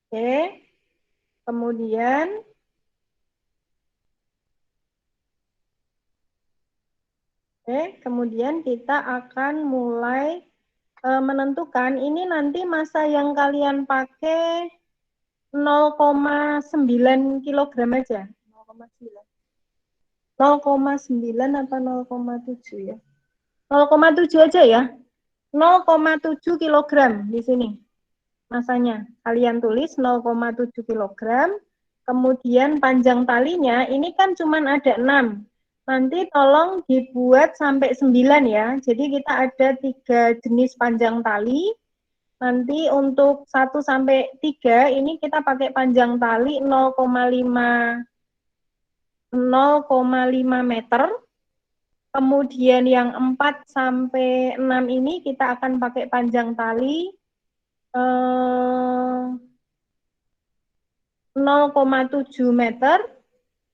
oke. Kemudian kemudian kita akan mulai menentukan ini nanti massa yang kalian pakai 0,9 kg aja. 0,9 atau 0,7 ya? 0,7 aja ya. 0,7 kg di sini massanya. Kalian tulis 0,7 kg. Kemudian panjang talinya ini kan cuma ada 6. Nanti tolong dibuat sampai 9 ya. Jadi kita ada 3 jenis panjang tali. Nanti untuk 1 sampai 3 ini kita pakai panjang tali 0,5 meter. Kemudian yang 4 sampai 6 ini kita akan pakai panjang tali 0,7 meter.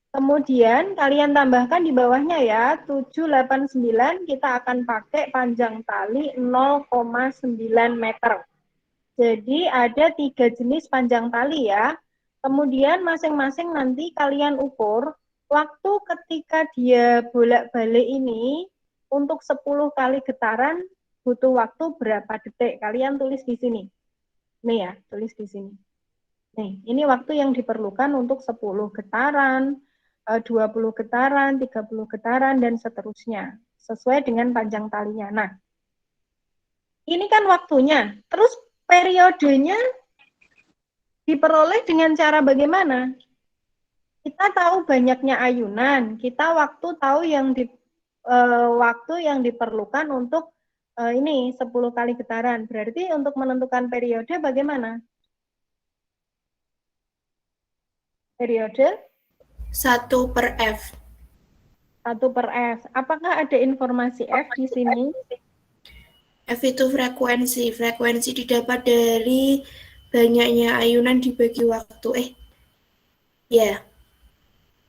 Kemudian kalian tambahkan di bawahnya ya, 7, 8, 9 kita akan pakai panjang tali 0,9 meter. Jadi ada 3 jenis panjang tali ya. Kemudian masing-masing nanti kalian ukur waktu ketika dia bolak-balik ini untuk 10 kali getaran butuh waktu berapa detik. Kalian tulis di sini. Nih ya, tulis di sini. Nih, ini waktu yang diperlukan untuk 10 getaran, 20 getaran, 30 getaran, dan seterusnya. Sesuai dengan panjang talinya. Nah, ini kan waktunya. Terus periodenya diperoleh dengan cara bagaimana? Kita tahu banyaknya ayunan, kita tahu waktu yang diperlukan untuk ini 10 kali getaran. Berarti untuk menentukan periode bagaimana? Periode 1/F. 1/F. Apakah ada informasi F di sini? F itu frekuensi. Frekuensi didapat dari banyaknya ayunan dibagi waktu. Ya.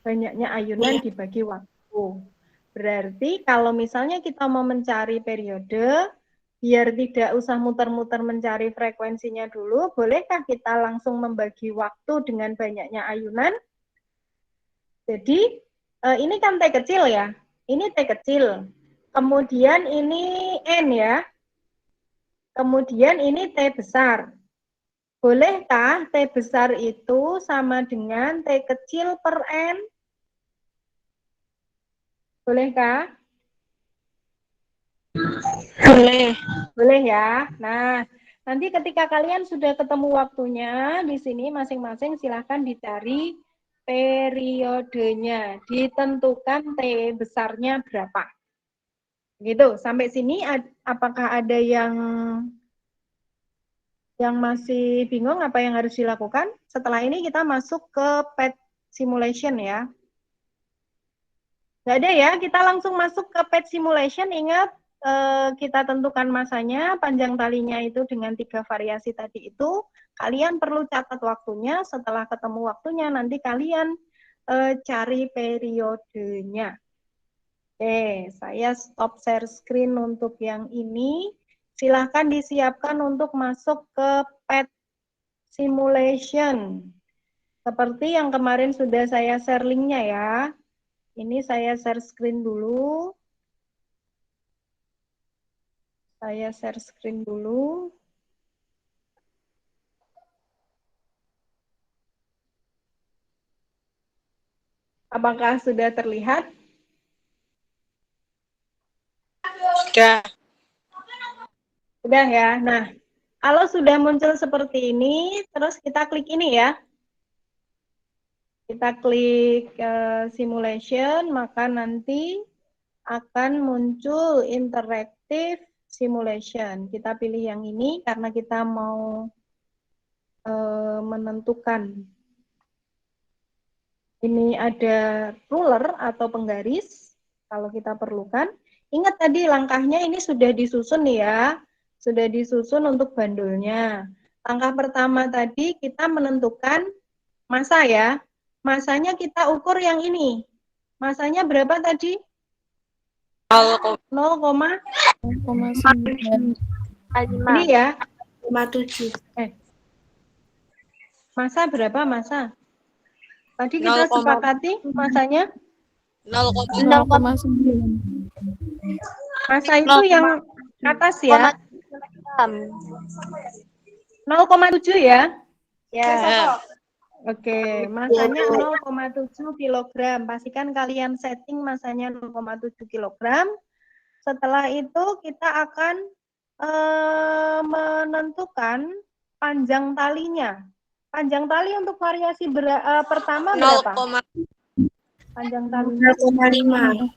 Banyaknya ayunan dibagi waktu. Berarti kalau misalnya kita mau mencari periode, biar tidak usah muter-muter mencari frekuensinya dulu, bolehkah kita langsung membagi waktu dengan banyaknya ayunan? Jadi, ini kan T kecil ya. Ini T kecil. Kemudian ini N ya. Kemudian ini T besar. Bolehkah T besar itu sama dengan T kecil per N? Bolehkah? Boleh. Boleh ya. Nah, nanti ketika kalian sudah ketemu waktunya, di sini masing-masing silahkan dicari periodenya. Ditentukan T besarnya berapa. Gitu. Sampai sini apakah ada yang masih bingung apa yang harus dilakukan? Setelah ini kita masuk ke PET simulation ya. Nggak ada ya, kita langsung masuk ke PET simulation. Ingat, kita tentukan masanya, panjang talinya itu dengan 3 variasi tadi itu. Kalian perlu catat waktunya, setelah ketemu waktunya nanti kalian cari periodenya. Oke, saya stop share screen untuk yang ini. Silahkan disiapkan untuk masuk ke PET simulation. Seperti yang kemarin sudah saya share linknya ya. Ini saya share screen dulu. Saya share screen dulu. Apakah sudah terlihat? Sudah. Sudah ya. Nah, kalau sudah muncul seperti ini, terus kita klik ini ya. Kita klik simulation, maka nanti akan muncul interactive simulation. Kita pilih yang ini karena kita mau menentukan. Ini ada ruler atau penggaris, kalau kita perlukan. Ingat tadi langkahnya ini sudah disusun ya, sudah disusun untuk bandulnya. Langkah pertama tadi kita menentukan massa ya. Massanya kita ukur yang ini. Massanya berapa tadi? 0,9. Ini ya. 0,7. Massa berapa massa? Tadi kita sepakati masanya 0,9. Massa itu yang atas ya. 0,7 ya. Ya. Oke, masanya 0,7 kg. Pastikan kalian setting masanya 0,7 kg. Setelah itu kita akan menentukan panjang talinya. Panjang tali untuk variasi pertama berapa? 0, Panjang tali 0,5.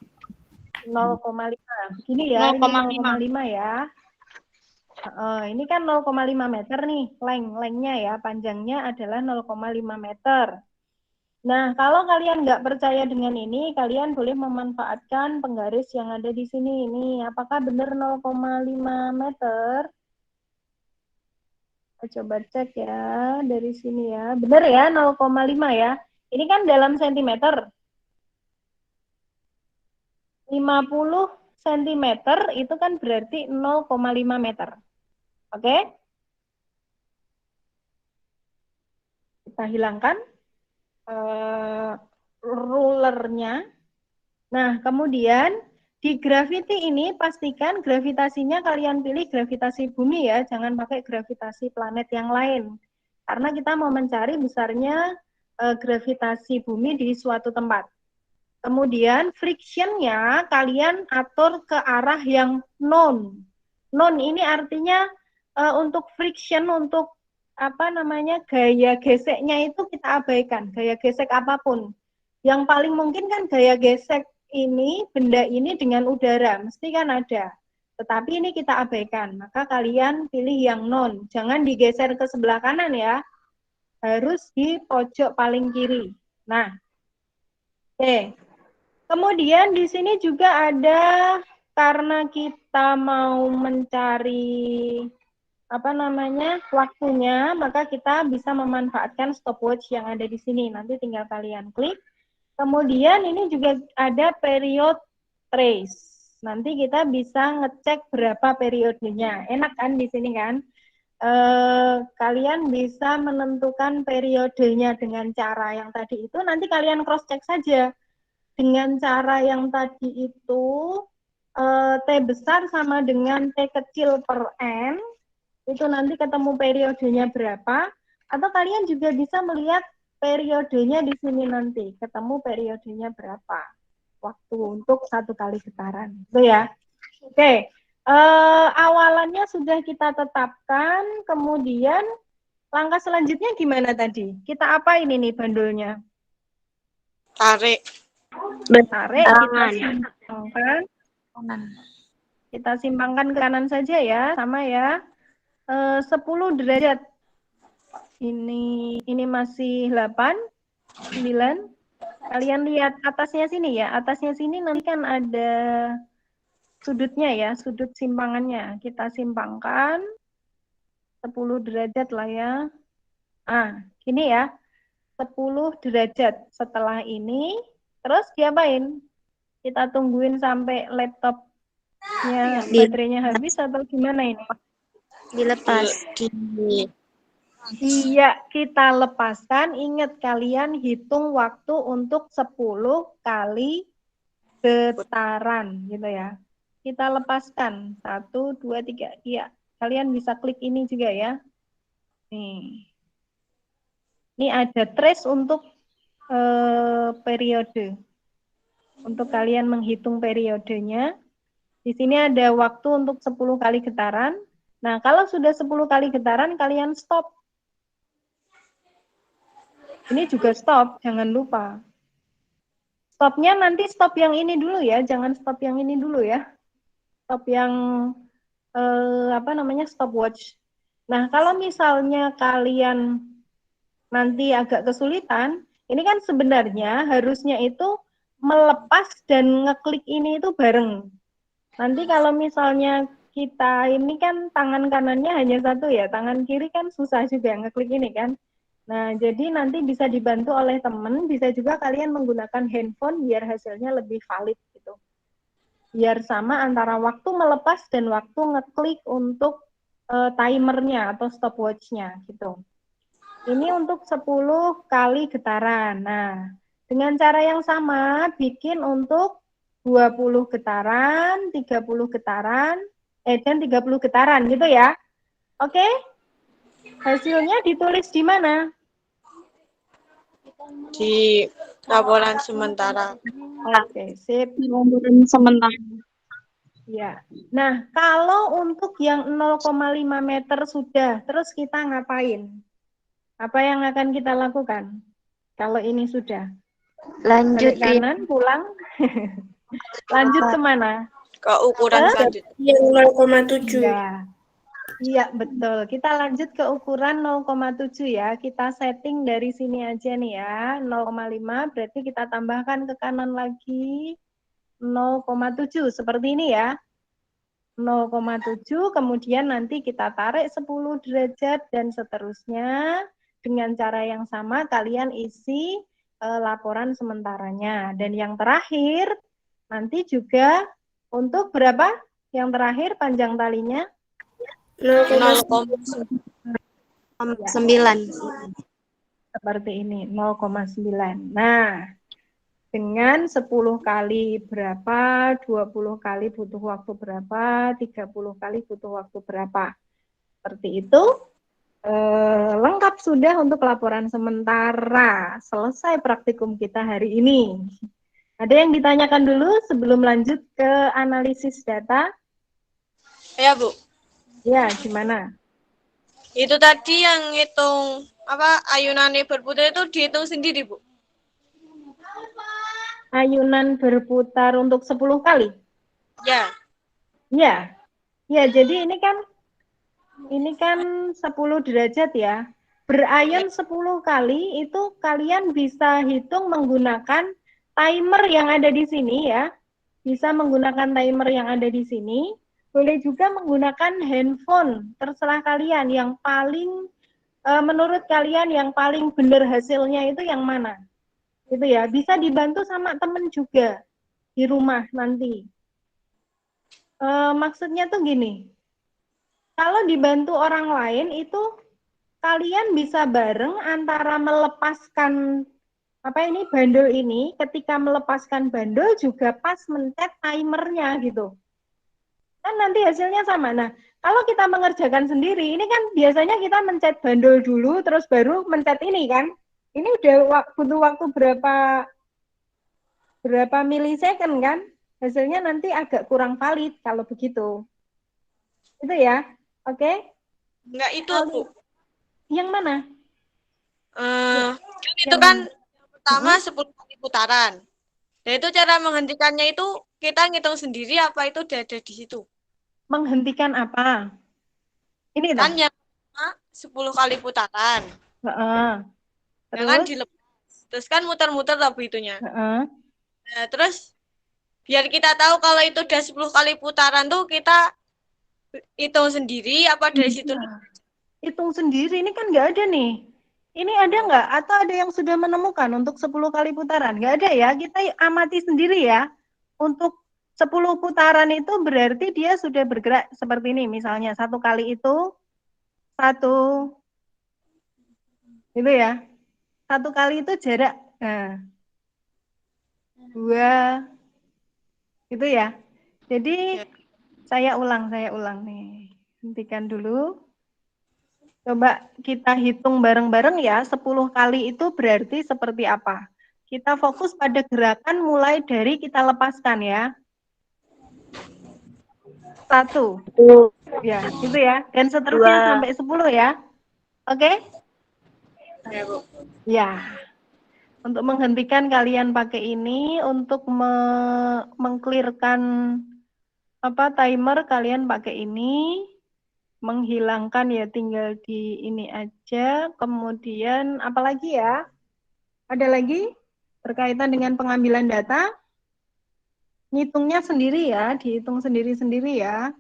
0,5. Gini ya, ini 0,5 ya. Ini kan 0,5 meter nih, lengthnya ya, panjangnya adalah 0,5 meter. Nah, kalau kalian nggak percaya dengan ini, kalian boleh memanfaatkan penggaris yang ada di sini. Ini, apakah benar 0,5 meter? Coba cek ya, dari sini ya. Benar ya, 0,5 ya. Ini kan dalam sentimeter. 50 cm itu kan berarti 0,5 meter. Oke? Kita hilangkan rulernya. Nah, kemudian di gravity ini pastikan gravitasinya kalian pilih gravitasi bumi ya, jangan pakai gravitasi planet yang lain. Karena kita mau mencari besarnya gravitasi bumi di suatu tempat. Kemudian friction-nya kalian atur ke arah yang non. Non ini artinya untuk friction, untuk gaya geseknya itu kita abaikan, gaya gesek apapun. Yang paling mungkin kan gaya gesek ini, benda ini dengan udara, mesti kan ada. Tetapi ini kita abaikan, maka kalian pilih yang non. Jangan digeser ke sebelah kanan ya, harus di pojok paling kiri. Nah, oke. Kemudian di sini juga ada, karena kita mau mencari waktunya, maka kita bisa memanfaatkan stopwatch yang ada di sini. Nanti tinggal kalian klik. Kemudian ini juga ada period trace. Nanti kita bisa ngecek berapa periodenya. Enak kan di sini kan? Kalian bisa menentukan periodenya dengan cara yang tadi itu. Nanti kalian cross check saja. Dengan cara yang tadi itu, T besar sama dengan T kecil per N, itu nanti ketemu periodenya berapa, atau kalian juga bisa melihat periodenya di sini nanti, ketemu periodenya berapa waktu untuk satu kali getaran. Itu ya. Oke, awalannya sudah kita tetapkan, kemudian langkah selanjutnya gimana tadi? Kita apa ini nih bandulnya? tarik. Tarik, kita simpangkan. Kita simpangkan ke kanan saja ya, sama ya. 10 derajat. Ini masih 8, 9. Kalian lihat atasnya sini ya. Atasnya sini nanti kan ada sudutnya ya, sudut simpangannya. Kita simpangkan 10 derajat lah ya. Gini ya. 10 derajat. Setelah ini, terus diapain? Kita tungguin sampai laptopnya baterainya habis atau gimana ini? Dilepas. Iya, kita lepaskan. Ingat kalian hitung waktu untuk 10 kali getaran gitu ya. Kita lepaskan. 1, 2, 3. Iya, kalian bisa klik ini juga ya. Nih. Ini ada trace untuk periode. Untuk kalian menghitung periodenya. Di sini ada waktu untuk 10 kali getaran. Nah, kalau sudah 10 kali getaran, kalian stop. Ini juga stop, jangan lupa. Stopnya nanti stop yang ini dulu ya, jangan stop yang ini dulu ya. Stop yang, stopwatch. Nah, kalau misalnya kalian nanti agak kesulitan, ini kan sebenarnya harusnya itu melepas dan ngeklik ini itu bareng. Nanti kalau misalnya kita ini kan tangan kanannya hanya satu ya, tangan kiri kan susah juga ngeklik ini kan. Nah, jadi nanti bisa dibantu oleh teman, bisa juga kalian menggunakan handphone biar hasilnya lebih valid gitu. Biar sama antara waktu melepas dan waktu ngeklik untuk timernya atau stopwatch-nya gitu. Ini untuk 10 kali getaran. Nah, dengan cara yang sama, bikin untuk 20 getaran, 30 getaran, dan 30 getaran gitu ya. Oke? Hasilnya ditulis di mana? Di laporan sementara. Oke, sip. Laporan sementara. Ya. Nah, kalau untuk yang 0,5 meter sudah, terus kita ngapain? Apa yang akan kita lakukan? Kalau ini sudah. Lanjut Balik kanan, pulang. Lanjut kemana? ke ukuran selanjutnya. Yang 0,7. Iya. Iya, betul. Kita lanjut ke ukuran 0,7 ya. Kita setting dari sini aja nih ya. 0,5 berarti kita tambahkan ke kanan lagi 0,7 seperti ini ya. 0,7 kemudian nanti kita tarik 10 derajat dan seterusnya dengan cara yang sama kalian isi laporan sementaranya. Dan yang terakhir nanti juga untuk berapa? Yang terakhir panjang talinya 0,9. 0,9. seperti ini 0,9. Nah, dengan 10 kali berapa, 20 kali butuh waktu berapa, 30 kali butuh waktu berapa. Seperti itu. Lengkap sudah untuk laporan sementara. Selesai praktikum kita hari ini. Ada yang ditanyakan dulu sebelum lanjut ke analisis data? Ya, Bu. Ya, gimana? Itu tadi yang hitung ayunannya berputar itu dihitung sendiri, Bu. Ayunan berputar untuk 10 kali? Ya. Ya. Ya, jadi ini kan 10 derajat ya. Berayun 10 kali itu kalian bisa hitung menggunakan timer yang ada di sini ya. Bisa menggunakan timer yang ada di sini. Boleh juga menggunakan handphone. Terserah kalian yang paling menurut kalian yang paling benar hasilnya itu yang mana. Gitu ya. Bisa dibantu sama temen juga di rumah nanti. Maksudnya tuh gini. Kalau dibantu orang lain itu kalian bisa bareng antara melepaskan bandul ini, ketika melepaskan bandul juga pas mencet timernya gitu. Kan nanti hasilnya sama. Nah, kalau kita mengerjakan sendiri, ini kan biasanya kita mencet bandul dulu, terus baru mencet ini kan. Ini udah butuh waktu berapa milisecond kan? Hasilnya nanti agak kurang valid kalau begitu. Itu ya, oke? Enggak itu, Bu. Yang mana? Kan itu kan pertama 10 kali putaran. Dan itu cara menghentikannya itu kita ngitung sendiri apa itu udah ada di situ. Menghentikan apa? Ini Kan toh? yang 10 kali putaran. Heeh. Ya kan Terus? dilepas. Terus kan muter-muter lah itunya. Heeh. Nah, terus biar kita tahu kalau itu udah 10 kali putaran tuh kita hitung sendiri apa dari situ. Hitung sendiri, ini kan nggak ada nih. Ini ada nggak? Atau ada yang sudah menemukan untuk 10 kali putaran? Nggak ada ya, kita amati sendiri ya. Untuk 10 putaran itu berarti dia sudah bergerak seperti ini. Misalnya satu kali itu, satu, gitu ya. Satu kali itu jarak, nah, dua, gitu ya. Jadi, saya ulang nih. Hentikan dulu. Coba kita hitung bareng-bareng ya, 10 kali itu berarti seperti apa? Kita fokus pada gerakan mulai dari kita lepaskan ya. 1. Ya, gitu ya. Dan seterusnya sampai 10 ya. Oke? Ya, Bu. Ya. Untuk menghentikan kalian pakai ini, untuk mengclearkan timer kalian pakai ini. Menghilangkan ya tinggal di ini aja. Kemudian apalagi ya? Ada lagi berkaitan dengan pengambilan data? Ngitungnya sendiri ya, dihitung sendiri-sendiri ya.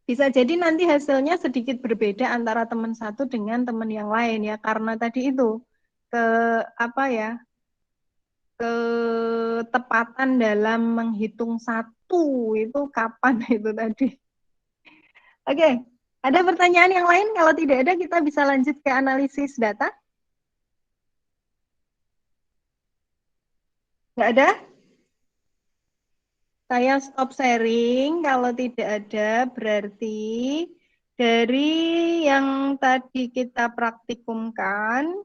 Bisa jadi nanti hasilnya sedikit berbeda antara teman satu dengan teman yang lain ya, karena tadi itu ketepatan dalam menghitung satu itu kapan itu tadi. Oke, ada pertanyaan yang lain? Kalau tidak ada, kita bisa lanjut ke analisis data. Nggak ada? Saya stop sharing. Kalau tidak ada, berarti dari yang tadi kita praktikumkan,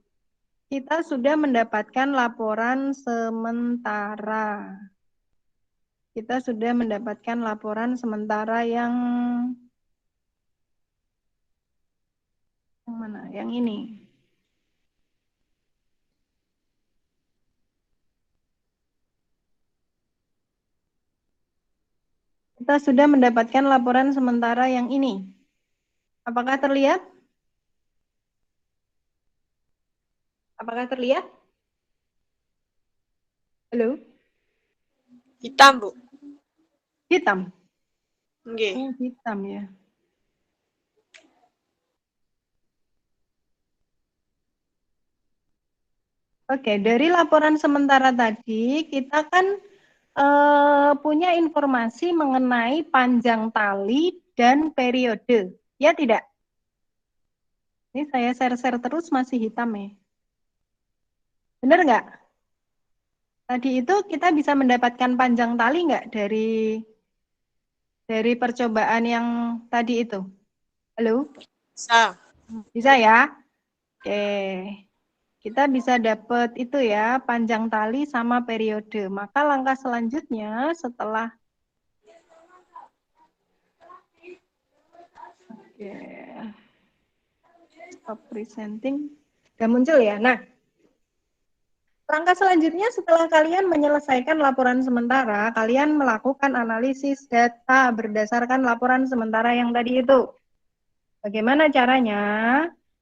kita sudah mendapatkan laporan sementara. Kita sudah mendapatkan laporan sementara yang Yang mana? Yang ini. Kita sudah mendapatkan laporan sementara yang ini. Apakah terlihat? Apakah terlihat? Halo? Hitam, Bu. Hitam. Nggih. Oh, hitam ya. Oke, dari laporan sementara tadi kita kan punya informasi mengenai panjang tali dan periode. Ya tidak? Ini saya share-share terus masih hitam ya. Benar nggak? Tadi itu kita bisa mendapatkan panjang tali nggak dari percobaan yang tadi itu? Halo? Bisa. Bisa ya? Oke. Kita bisa dapat itu ya, panjang tali sama periode. Maka langkah selanjutnya setelah stop presenting, udah muncul ya. Nah, langkah selanjutnya setelah kalian menyelesaikan laporan sementara, kalian melakukan analisis data berdasarkan laporan sementara yang tadi itu. Bagaimana caranya?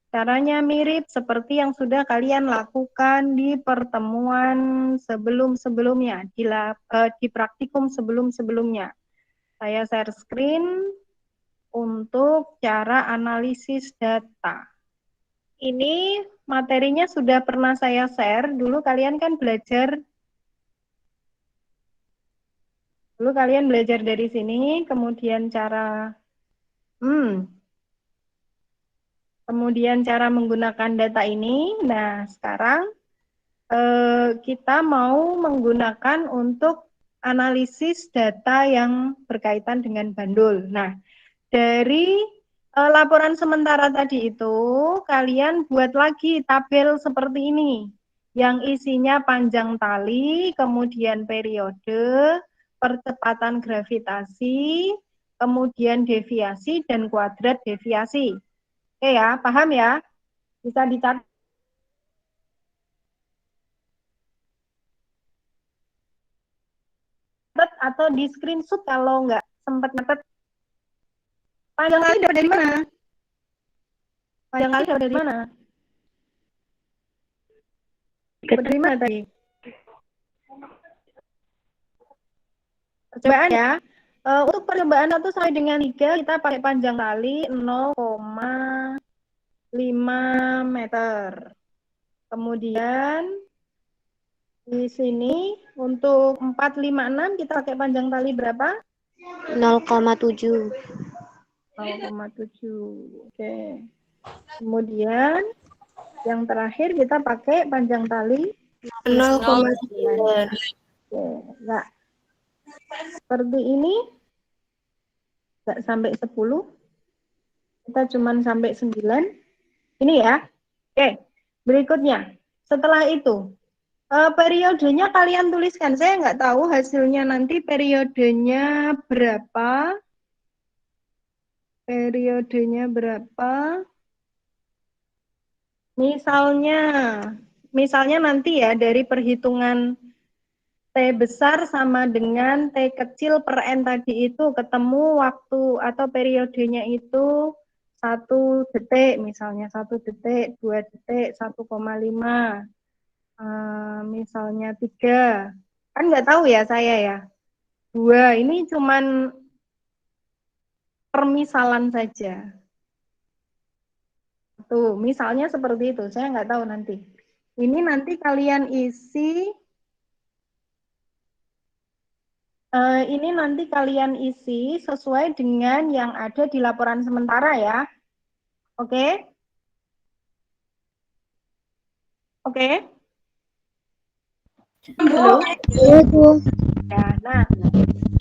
Caranya mirip seperti yang sudah kalian lakukan di pertemuan sebelum-sebelumnya, di praktikum sebelum-sebelumnya. Saya share screen untuk cara analisis data. Ini materinya sudah pernah saya share, dulu kalian belajar dari sini, kemudian cara menggunakan data ini. Nah, sekarang kita mau menggunakan untuk analisis data yang berkaitan dengan bandul. Nah, dari laporan sementara tadi itu, kalian buat lagi tabel seperti ini, yang isinya panjang tali, kemudian periode, percepatan gravitasi, kemudian deviasi, dan kuadrat deviasi. Oke ya, paham ya? Bisa dicatat atau di screenshot kalau nggak sempat nyatet. Panjang kali dapat dari mana? Panjang kali dapat dari mana? Dapat dari mana tadi? Percobaan ya. Untuk percobaan 1 sampai dengan 3 kita pakai panjang kali 0,5 meter. Kemudian di sini untuk 4, 5, 6 kita pakai panjang tali berapa? 0,7. 0,7. Oke. Kemudian yang terakhir kita pakai panjang tali 0,9. Oke. Nah, seperti ini nggak sampai 10. Kita cuman sampai 9. Ini ya. Oke. Berikutnya. Setelah itu periodenya kalian tuliskan. Saya nggak tahu hasilnya nanti periodenya berapa. Misalnya nanti ya dari perhitungan T besar sama dengan T kecil per N tadi itu ketemu waktu atau periodenya itu 1 detik misalnya, 1 detik, 2 detik, 1,5. Misalnya 3. Kan nggak tahu ya saya ya. 2 ini cuman permisalan saja. Tuh, misalnya seperti itu. Saya nggak tahu nanti. Ini nanti kalian isi. Ini nanti kalian isi sesuai dengan yang ada di laporan sementara ya. Oke? Oke? Halo? Ya, nah,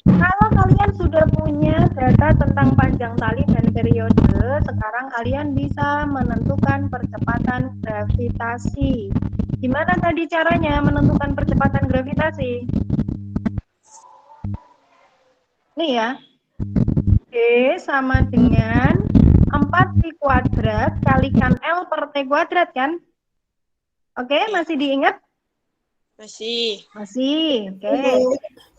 kalau kalian sudah punya data tentang panjang tali dan periode, sekarang kalian bisa menentukan percepatan gravitasi. Gimana tadi caranya menentukan percepatan gravitasi? Ini ya, G sama dengan 4 4 T kuadrat kalikan L per T kuadrat kan? Oke, masih diingat? Masih. Masih. Oke.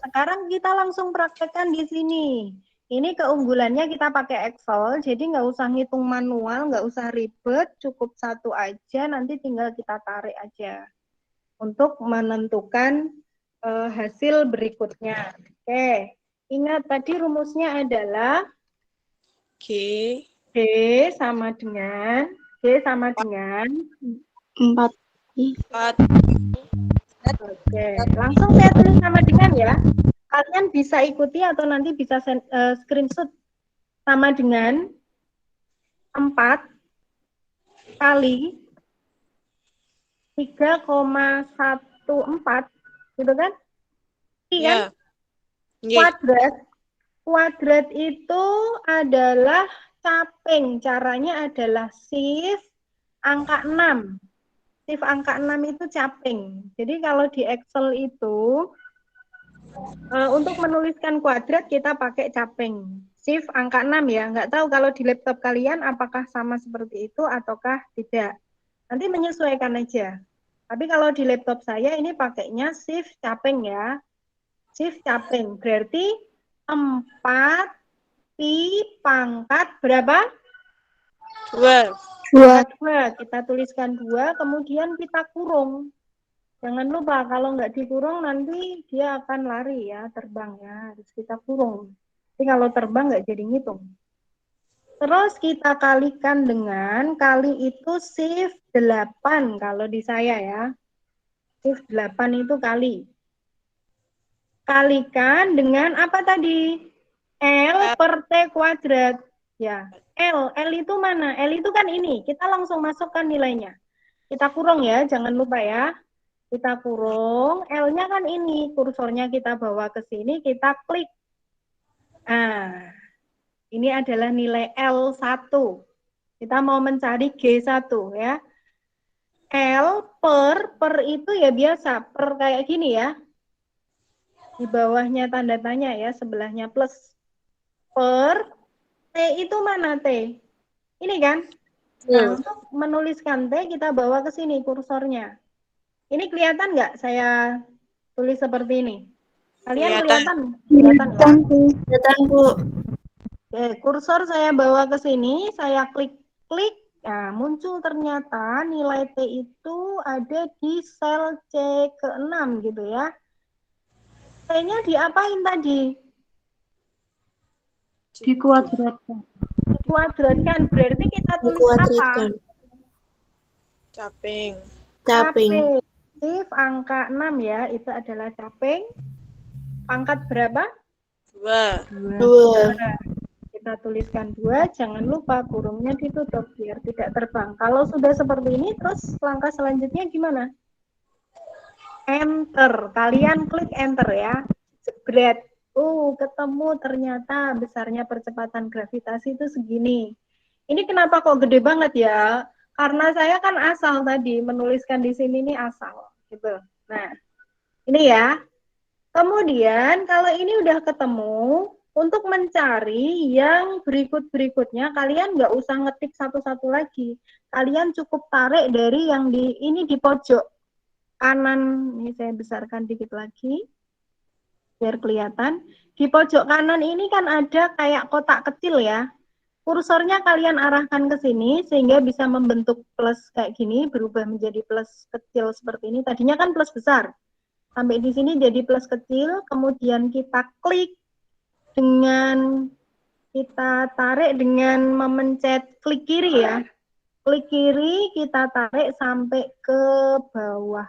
Sekarang kita langsung praktekkan di sini. Ini keunggulannya kita pakai Excel, jadi nggak usah ngitung manual, nggak usah ribet, cukup satu aja, nanti tinggal kita tarik aja untuk menentukan hasil berikutnya. Oke, ingat tadi rumusnya adalah G sama dengan 4. 4. Oke, langsung saya tulis sama dengan ya. Kalian bisa ikuti atau nanti bisa screenshot sama dengan 4 kali 3,14 gitu kan? Iya kan? Kuadrat itu adalah caping. Caranya adalah shift angka 6. Shift angka 6 itu caping. Jadi kalau di Excel itu untuk menuliskan kuadrat kita pakai caping. Shift angka 6 ya. Nggak tahu kalau di laptop kalian apakah sama seperti itu ataukah tidak. Nanti menyesuaikan aja. Tapi kalau di laptop saya ini pakainya shift caping ya. Shift caping. Berarti 4 pi pangkat berapa? 2. 2. Kita tuliskan 2, kemudian kita kurung. Jangan lupa kalau nggak dikurung nanti dia akan lari ya, terbang ya. Harus kita kurung. Jadi kalau terbang nggak jadi ngitung. Terus kita kalikan dengan kali itu shift 8 kalau di saya ya. Shift 8 itu kali. Kalikan dengan apa tadi? L per T kuadrat. Ya, L itu mana? L itu kan ini. Kita langsung masukkan nilainya. Kita kurung ya, jangan lupa ya. Kita kurung, L-nya kan ini, kursornya kita bawa ke sini, kita klik. Nah, ini adalah nilai L1. Kita mau mencari G1 ya. L per itu ya biasa, per kayak gini ya. Di bawahnya tanda tanya ya, sebelahnya plus. Per, T itu mana T? Ini kan? Nah, untuk menuliskan T, kita bawa ke sini kursornya. Ini kelihatan nggak saya tulis seperti ini? Kalian kelihatan? Kelihatan ya? Kelihatan, Bu. Oke, kursor saya bawa ke sini, saya klik. Nah, muncul ternyata nilai T itu ada di sel C6 gitu ya. T-nya diapain tadi? Dikuadratkan. Dikuadratkan, berarti kita tulis apa? Caping. Shift angka 6 ya, itu adalah caping. Pangkat berapa? 2. Kita tuliskan 2, jangan lupa kurungnya ditutup biar tidak terbang. Kalau sudah seperti ini, terus langkah selanjutnya gimana? Enter, kalian klik enter ya. Jebret. Ketemu ternyata besarnya percepatan gravitasi itu segini. Ini kenapa kok gede banget ya? Karena saya kan asal tadi, menuliskan di sini ini asal. Gitu. Nah, ini ya. Kemudian kalau ini udah ketemu, untuk mencari yang berikut-berikutnya, kalian nggak usah ngetik satu-satu lagi. Kalian cukup tarik dari yang ini di pojok kanan. Ini saya besarkan dikit lagi, biar kelihatan. Di pojok kanan ini kan ada kayak kotak kecil ya. Kursornya kalian arahkan ke sini, sehingga bisa membentuk plus kayak gini, berubah menjadi plus kecil seperti ini. Tadinya kan plus besar. Sampai di sini jadi plus kecil, kemudian kita klik dengan kita tarik dengan memencet klik kiri ya. Klik kiri kita tarik sampai ke bawah.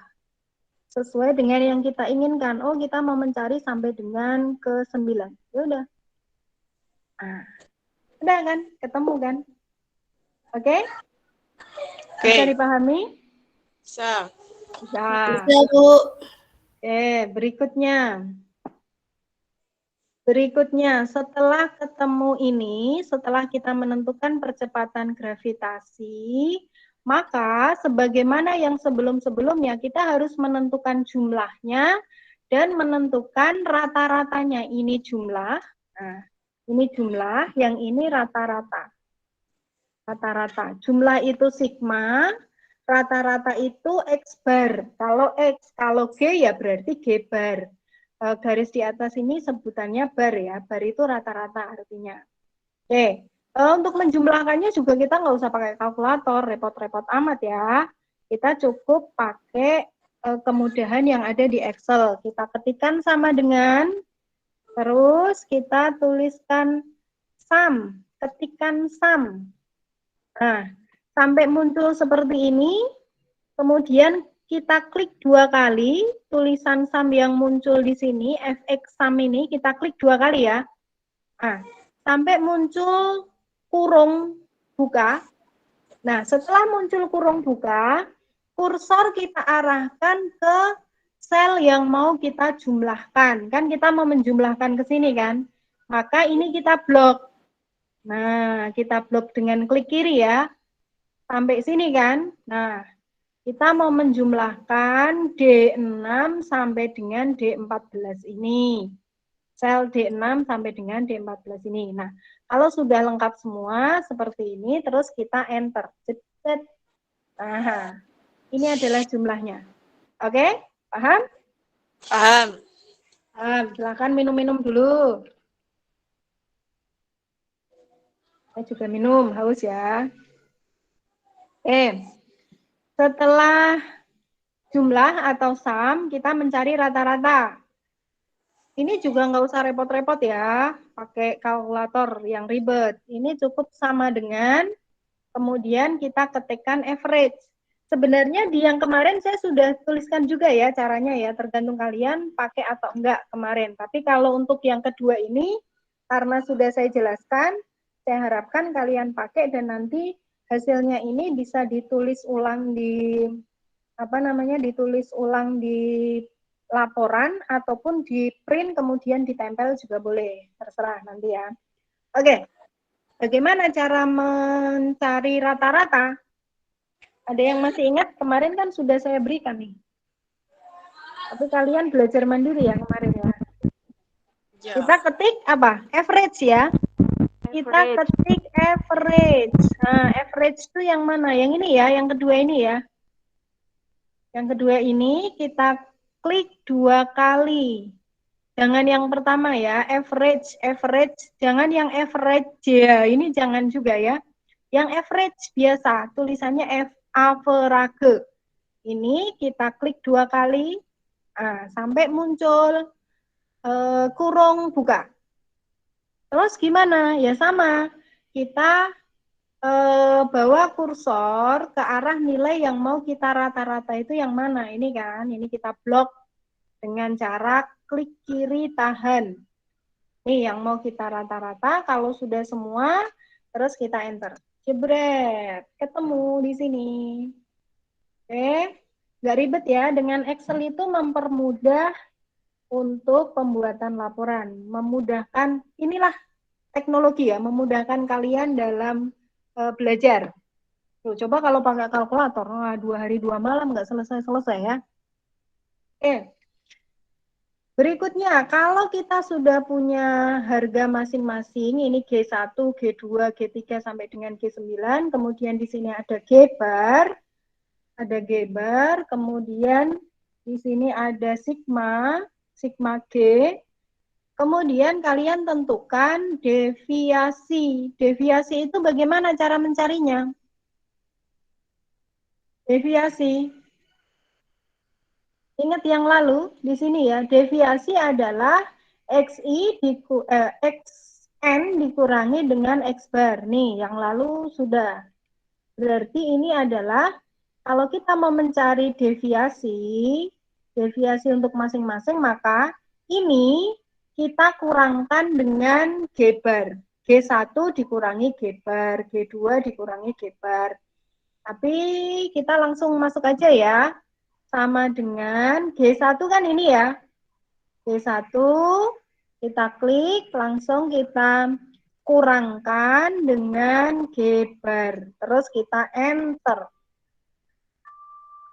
Sesuai dengan yang kita inginkan. Oh, kita mau mencari sampai dengan ke 9. Ya udah. Nah, udah kan? Ketemu kan? Oke? Bisa dipahami? Bisa. Bisa. Bisa, Bu. Berikutnya. Berikutnya, setelah ketemu ini, setelah kita menentukan percepatan gravitasi, maka sebagaimana yang sebelum-sebelumnya, kita harus menentukan jumlahnya dan menentukan rata-ratanya. Ini jumlah, nah, ini jumlah, yang ini rata-rata. Rata-rata. Jumlah itu sigma, rata-rata itu X bar. Kalau X, kalau G ya berarti G bar. Garis di atas ini sebutannya bar ya. Bar itu rata-rata artinya. Oke, untuk menjumlahkannya juga kita nggak usah pakai kalkulator, repot-repot amat ya. Kita cukup pakai kemudahan yang ada di Excel. Kita ketikkan sama dengan, terus kita tuliskan sum, ketikkan sum. Nah, sampai muncul seperti ini, kemudian kita klik 2 kali, tulisan sum yang muncul di sini, fx sum ini, kita klik 2 kali ya. Nah, sampai muncul kurung buka. Nah, setelah muncul kurung buka, kursor kita arahkan ke sel yang mau kita jumlahkan. Kan kita mau menjumlahkan ke sini kan? Maka ini kita blok. Nah, kita blok dengan klik kiri ya. Sampai sini kan? Nah, kita mau menjumlahkan D6 sampai dengan D14 ini. Sel D6 sampai dengan D14 ini. Nah, kalau sudah lengkap semua seperti ini, terus kita enter. Nah, ini adalah jumlahnya. Oke? Paham? Paham. Silakan minum-minum dulu. Saya juga minum, haus ya. Setelah jumlah atau sum, kita mencari rata-rata. Ini juga nggak usah repot-repot ya, pakai kalkulator yang ribet. Ini cukup sama dengan, kemudian kita ketikkan average. Sebenarnya di yang kemarin saya sudah tuliskan juga ya caranya ya, tergantung kalian pakai atau enggak kemarin. Tapi kalau untuk yang kedua ini, karena sudah saya jelaskan, saya harapkan kalian pakai dan nanti hasilnya ini bisa ditulis ulang di ditulis ulang di laporan ataupun di print kemudian ditempel juga boleh, terserah nanti ya. Oke, bagaimana cara mencari rata-rata? Ada yang masih ingat kemarin kan sudah saya berikan nih. Tapi kalian belajar mandiri ya kemarin ya. Kita ketik apa? Average ya. Kita ketik average. Nah, average itu yang mana? Yang ini ya, yang kedua ini ya. Yang kedua ini kita klik 2 kali. Jangan yang pertama ya, average. Jangan yang average ya, ini jangan juga ya. Yang average biasa, tulisannya average. Ini kita klik 2 kali, sampai muncul kurung buka. Terus gimana? Ya sama, kita bawa kursor ke arah nilai yang mau kita rata-rata itu yang mana. Ini kan, ini kita blok dengan cara klik kiri tahan. Nih yang mau kita rata-rata, kalau sudah semua, terus kita enter. Jebret, ketemu di sini. Oke, nggak ribet ya. Dengan Excel itu mempermudah untuk pembuatan laporan. Memudahkan, inilah teknologi ya, memudahkan kalian dalam belajar. Tuh, coba kalau pakai kalkulator, 2 hari 2 malam nggak selesai-selesai ya. Oke. Berikutnya, kalau kita sudah punya harga masing-masing, ini G1, G2, G3 sampai dengan G9, kemudian di sini ada G-bar, kemudian di sini ada sigma G, kemudian kalian tentukan deviasi. Deviasi itu bagaimana cara mencarinya? Deviasi. Ingat yang lalu di sini ya, deviasi adalah xn dikurangi dengan x bar. Nih, yang lalu sudah. Berarti ini adalah kalau kita mau mencari deviasi untuk masing-masing, maka ini kita kurangkan dengan G bar. G1 dikurangi G bar, G2 dikurangi G bar. Tapi kita langsung masuk aja ya. Sama dengan G1 kan ini ya. G1 kita klik, langsung kita kurangkan dengan G bar. Terus kita enter.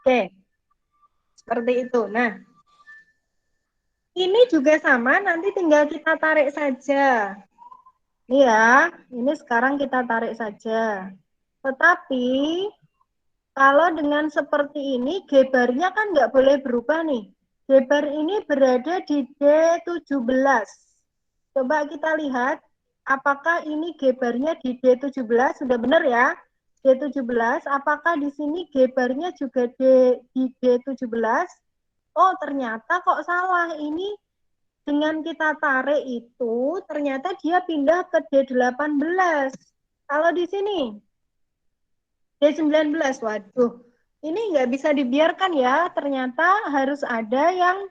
Oke. Seperti itu. Nah, ini juga sama, nanti tinggal kita tarik saja. Ini ya, ini sekarang kita tarik saja. Tetapi kalau dengan seperti ini, G-barnya kan nggak boleh berubah nih. G-bar ini berada di D17. Coba kita lihat, apakah ini G-barnya di D17? Sudah benar ya? D17, apakah di sini G-barnya juga di D17? Oh, ternyata kok salah. Ini dengan kita tarik itu, ternyata dia pindah ke D18. Kalau di sini, D19, waduh. Ini nggak bisa dibiarkan ya, ternyata harus ada yang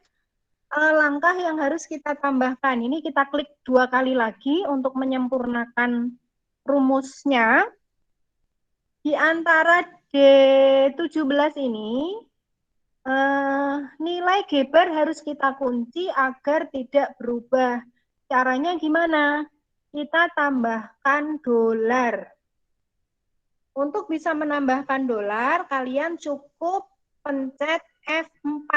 langkah yang harus kita tambahkan. Ini kita klik 2 kali lagi untuk menyempurnakan rumusnya. Di antara D17 ini, nilai G-bar harus kita kunci agar tidak berubah. Caranya gimana? Kita tambahkan dolar. Untuk bisa menambahkan dolar, kalian cukup pencet F4.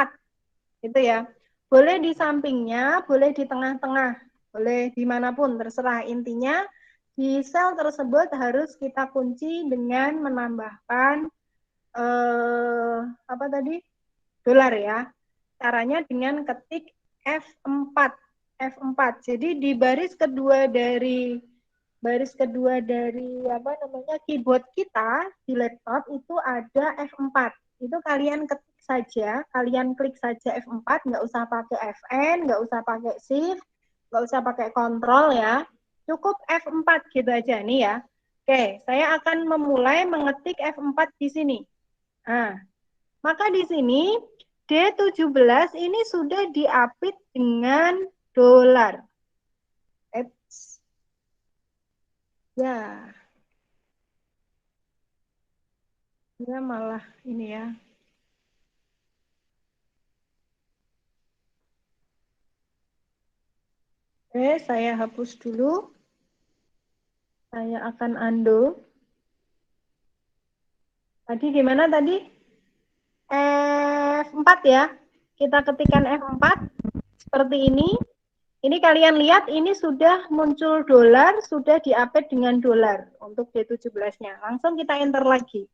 Gitu ya. Boleh di sampingnya, boleh di tengah-tengah, boleh dimanapun, terserah. Intinya, di sel tersebut harus kita kunci dengan menambahkan dolar ya. Caranya dengan ketik F4. F4. Jadi di baris kedua dari keyboard kita di laptop itu ada F4. Itu kalian ketik saja, kalian klik saja F4, nggak usah pakai Fn, nggak usah pakai shift, nggak usah pakai kontrol ya. Cukup F4 gitu aja nih ya. Oke, saya akan memulai mengetik F4 di sini. Nah, maka di sini D17 ini sudah diapit dengan dolar. Ya. Ya malah ini ya. Oke, saya hapus dulu. Saya akan undo. Tadi gimana tadi? F4 ya. Kita ketikkan F4 seperti ini. Ini kalian lihat, ini sudah muncul dolar, sudah diapit dengan dolar untuk D17-nya. Langsung kita enter lagi.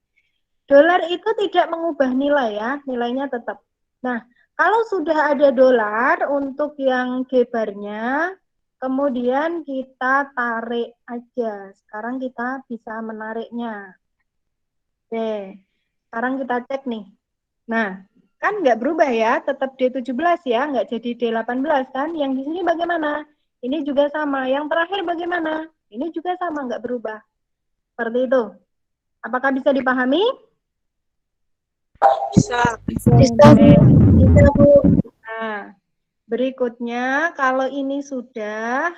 Dolar itu tidak mengubah nilai ya, nilainya tetap. Nah, kalau sudah ada dolar untuk yang G-barnya, kemudian kita tarik aja. Sekarang kita bisa menariknya. Oke, sekarang kita cek nih. Nah, kan nggak berubah ya, tetap D17 ya, nggak jadi D18 kan. Yang di sini bagaimana? Ini juga sama. Yang terakhir bagaimana? Ini juga sama, nggak berubah. Seperti itu. Apakah bisa dipahami? Bisa. Bisa, Bu. Nah, berikutnya kalau ini sudah,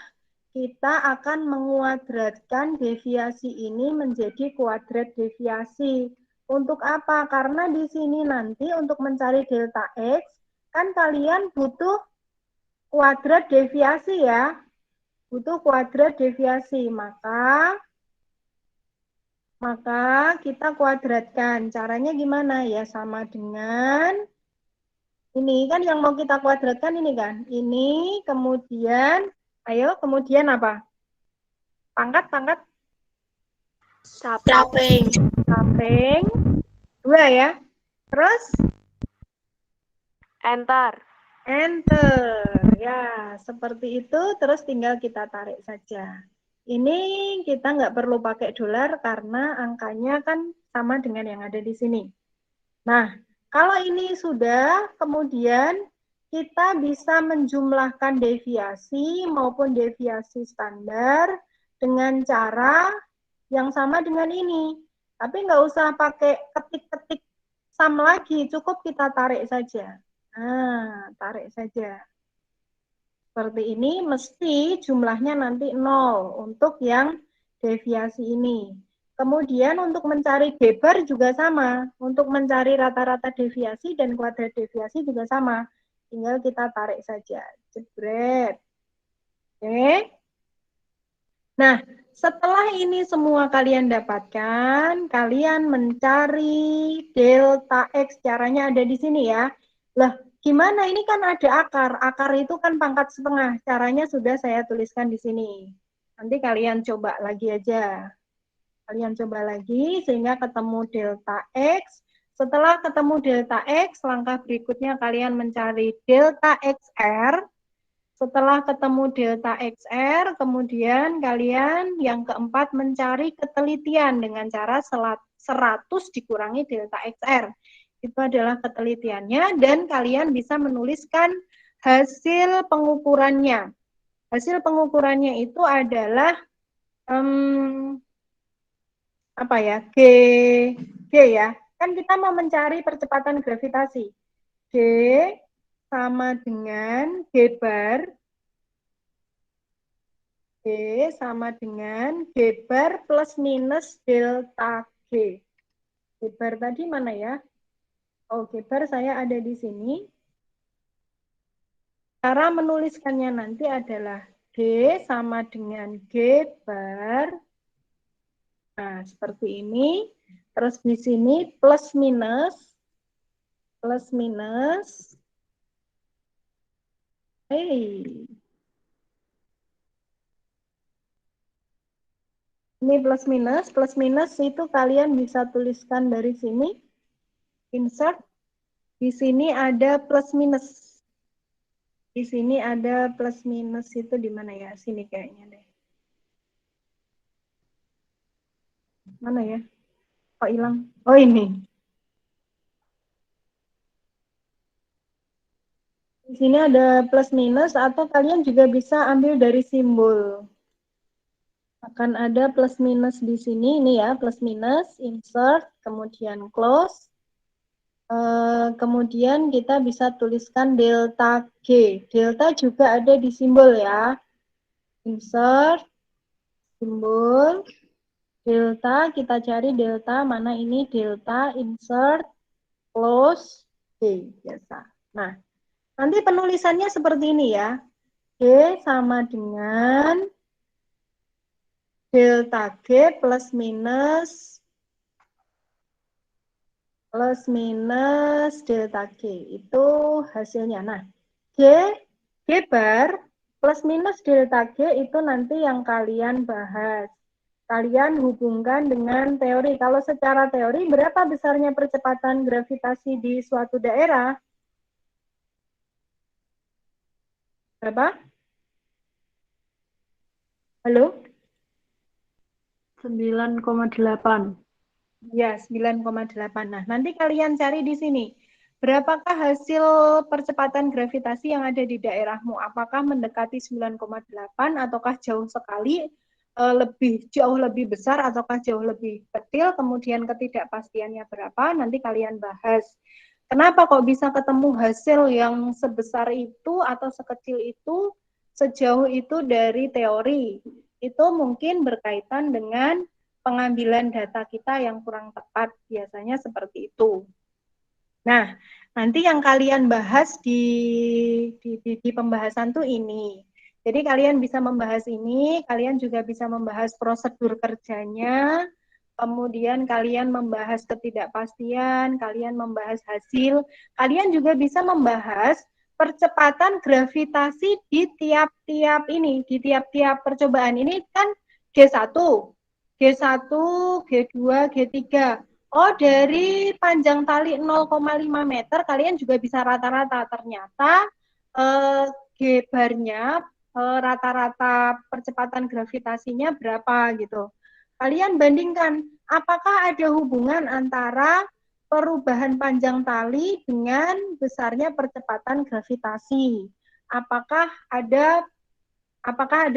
kita akan menguadratkan deviasi ini menjadi kuadrat deviasi. Untuk apa? Karena di sini nanti untuk mencari delta X, kan kalian butuh kuadrat deviasi ya. Butuh kuadrat deviasi. Maka kita kuadratkan. Caranya gimana? Ya sama dengan ini kan yang mau kita kuadratkan ini kan. Ini kemudian, ayo kemudian apa? Pangkat. Samping. Samping. 2 ya. Terus? Enter. Enter. Ya, seperti itu. Terus tinggal kita tarik saja. Ini kita nggak perlu pakai dolar karena angkanya kan sama dengan yang ada di sini. Nah, kalau ini sudah, kemudian kita bisa menjumlahkan deviasi maupun deviasi standar dengan cara yang sama dengan ini. Tapi nggak usah pakai ketik-ketik sum lagi, cukup kita tarik saja. Nah, tarik saja. Seperti ini, mesti jumlahnya nanti 0 untuk yang deviasi ini. Kemudian untuk mencari G-bar juga sama. Untuk mencari rata-rata deviasi dan kuadrat deviasi juga sama. Tinggal kita tarik saja. Jebret. Oke. Nah, setelah ini semua kalian dapatkan, kalian mencari delta X. Caranya ada di sini ya. Lah, gimana? Ini kan ada akar. Akar itu kan pangkat setengah. Caranya sudah saya tuliskan di sini. Nanti kalian coba lagi aja. Kalian coba lagi sehingga ketemu delta X. Setelah ketemu delta X, langkah berikutnya kalian mencari delta XR. Setelah ketemu delta XR, kemudian kalian yang keempat mencari ketelitian dengan cara 100 dikurangi delta XR. Itu adalah ketelitiannya dan kalian bisa menuliskan hasil pengukurannya. Hasil pengukurannya itu adalah apa ya? G ya. Kan kita mau mencari percepatan gravitasi. G sama dengan G bar. G sama dengan G bar plus minus delta G. G bar tadi mana ya? Oh, G bar saya ada di sini. Cara menuliskannya nanti adalah G sama dengan G bar. Nah, seperti ini. Terus di sini plus minus. Plus minus. Ini plus minus itu kalian bisa tuliskan dari sini. Insert. Di sini ada plus minus. Di sini ada plus minus itu di mana ya? Sini kayaknya deh. Mana ya? Kok hilang? Oh ini. Di sini ada plus minus atau kalian juga bisa ambil dari simbol. Akan ada plus minus di sini, ini ya, plus minus, insert, kemudian close. Kemudian kita bisa tuliskan delta G. Delta juga ada di simbol ya. Insert, simbol, delta, kita cari delta, mana ini delta, insert, close, G, biasa. Nah, nanti penulisannya seperti ini ya. G sama dengan delta G plus minus delta G. Itu hasilnya. Nah, G bar plus minus delta G itu nanti yang kalian bahas. Kalian hubungkan dengan teori. Kalau secara teori, berapa besarnya percepatan gravitasi di suatu daerah? Berapa? Halo? 9,8. Ya, 9,8. Nah, nanti kalian cari di sini. Berapakah hasil percepatan gravitasi yang ada di daerahmu? Apakah mendekati 9,8 ataukah jauh sekali, jauh lebih besar ataukah jauh lebih kecil? Kemudian ketidakpastiannya berapa? Nanti kalian bahas. Kenapa kok bisa ketemu hasil yang sebesar itu atau sekecil itu, sejauh itu dari teori? Itu mungkin berkaitan dengan pengambilan data kita yang kurang tepat, biasanya seperti itu. Nah, nanti yang kalian bahas di pembahasan tuh ini. Jadi kalian bisa membahas ini, kalian juga bisa membahas prosedur kerjanya, kemudian kalian membahas ketidakpastian, kalian membahas hasil, kalian juga bisa membahas percepatan gravitasi di tiap-tiap ini, di tiap-tiap percobaan ini kan G1, G1, G2, G3. Oh, dari panjang tali 0,5 meter, kalian juga bisa rata-rata. Ternyata G-barnya, rata-rata percepatan gravitasinya berapa gitu. Kalian bandingkan, apakah ada hubungan antara perubahan panjang tali dengan besarnya percepatan gravitasi? Apakah ada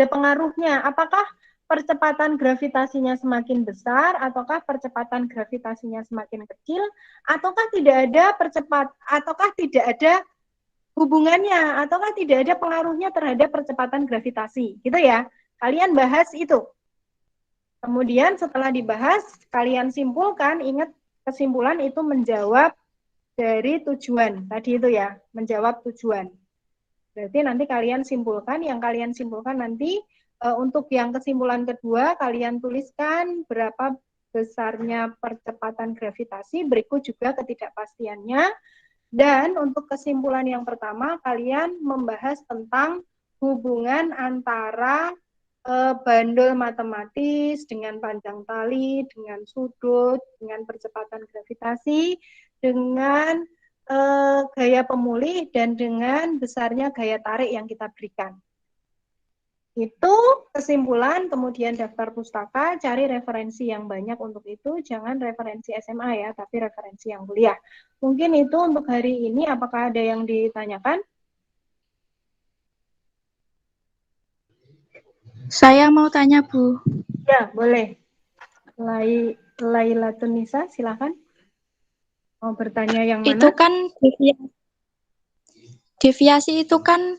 pengaruhnya? Apakah percepatan gravitasinya semakin besar, ataukah percepatan gravitasinya semakin kecil, ataukah tidak ada hubungannya, ataukah tidak ada pengaruhnya terhadap percepatan gravitasi, gitu ya. Kalian bahas itu. Kemudian setelah dibahas, kalian simpulkan, ingat kesimpulan itu menjawab dari tujuan, tadi itu ya, menjawab tujuan. Berarti nanti kalian simpulkan, yang kalian simpulkan nanti untuk yang kesimpulan kedua, kalian tuliskan berapa besarnya percepatan gravitasi, berikut juga ketidakpastiannya. Dan untuk kesimpulan yang pertama, kalian membahas tentang hubungan antara bandul matematis dengan panjang tali, dengan sudut, dengan percepatan gravitasi, dengan gaya pemulih, dan dengan besarnya gaya tarik yang kita berikan. Itu kesimpulan, kemudian daftar pustaka, cari referensi yang banyak untuk itu, jangan referensi SMA ya, tapi referensi yang kuliah. Mungkin itu untuk hari ini, apakah ada yang ditanyakan? Saya mau tanya, Bu. Ya, boleh. Laila Tunisa, silakan. Mau bertanya yang mana? Itu kan deviasi itu kan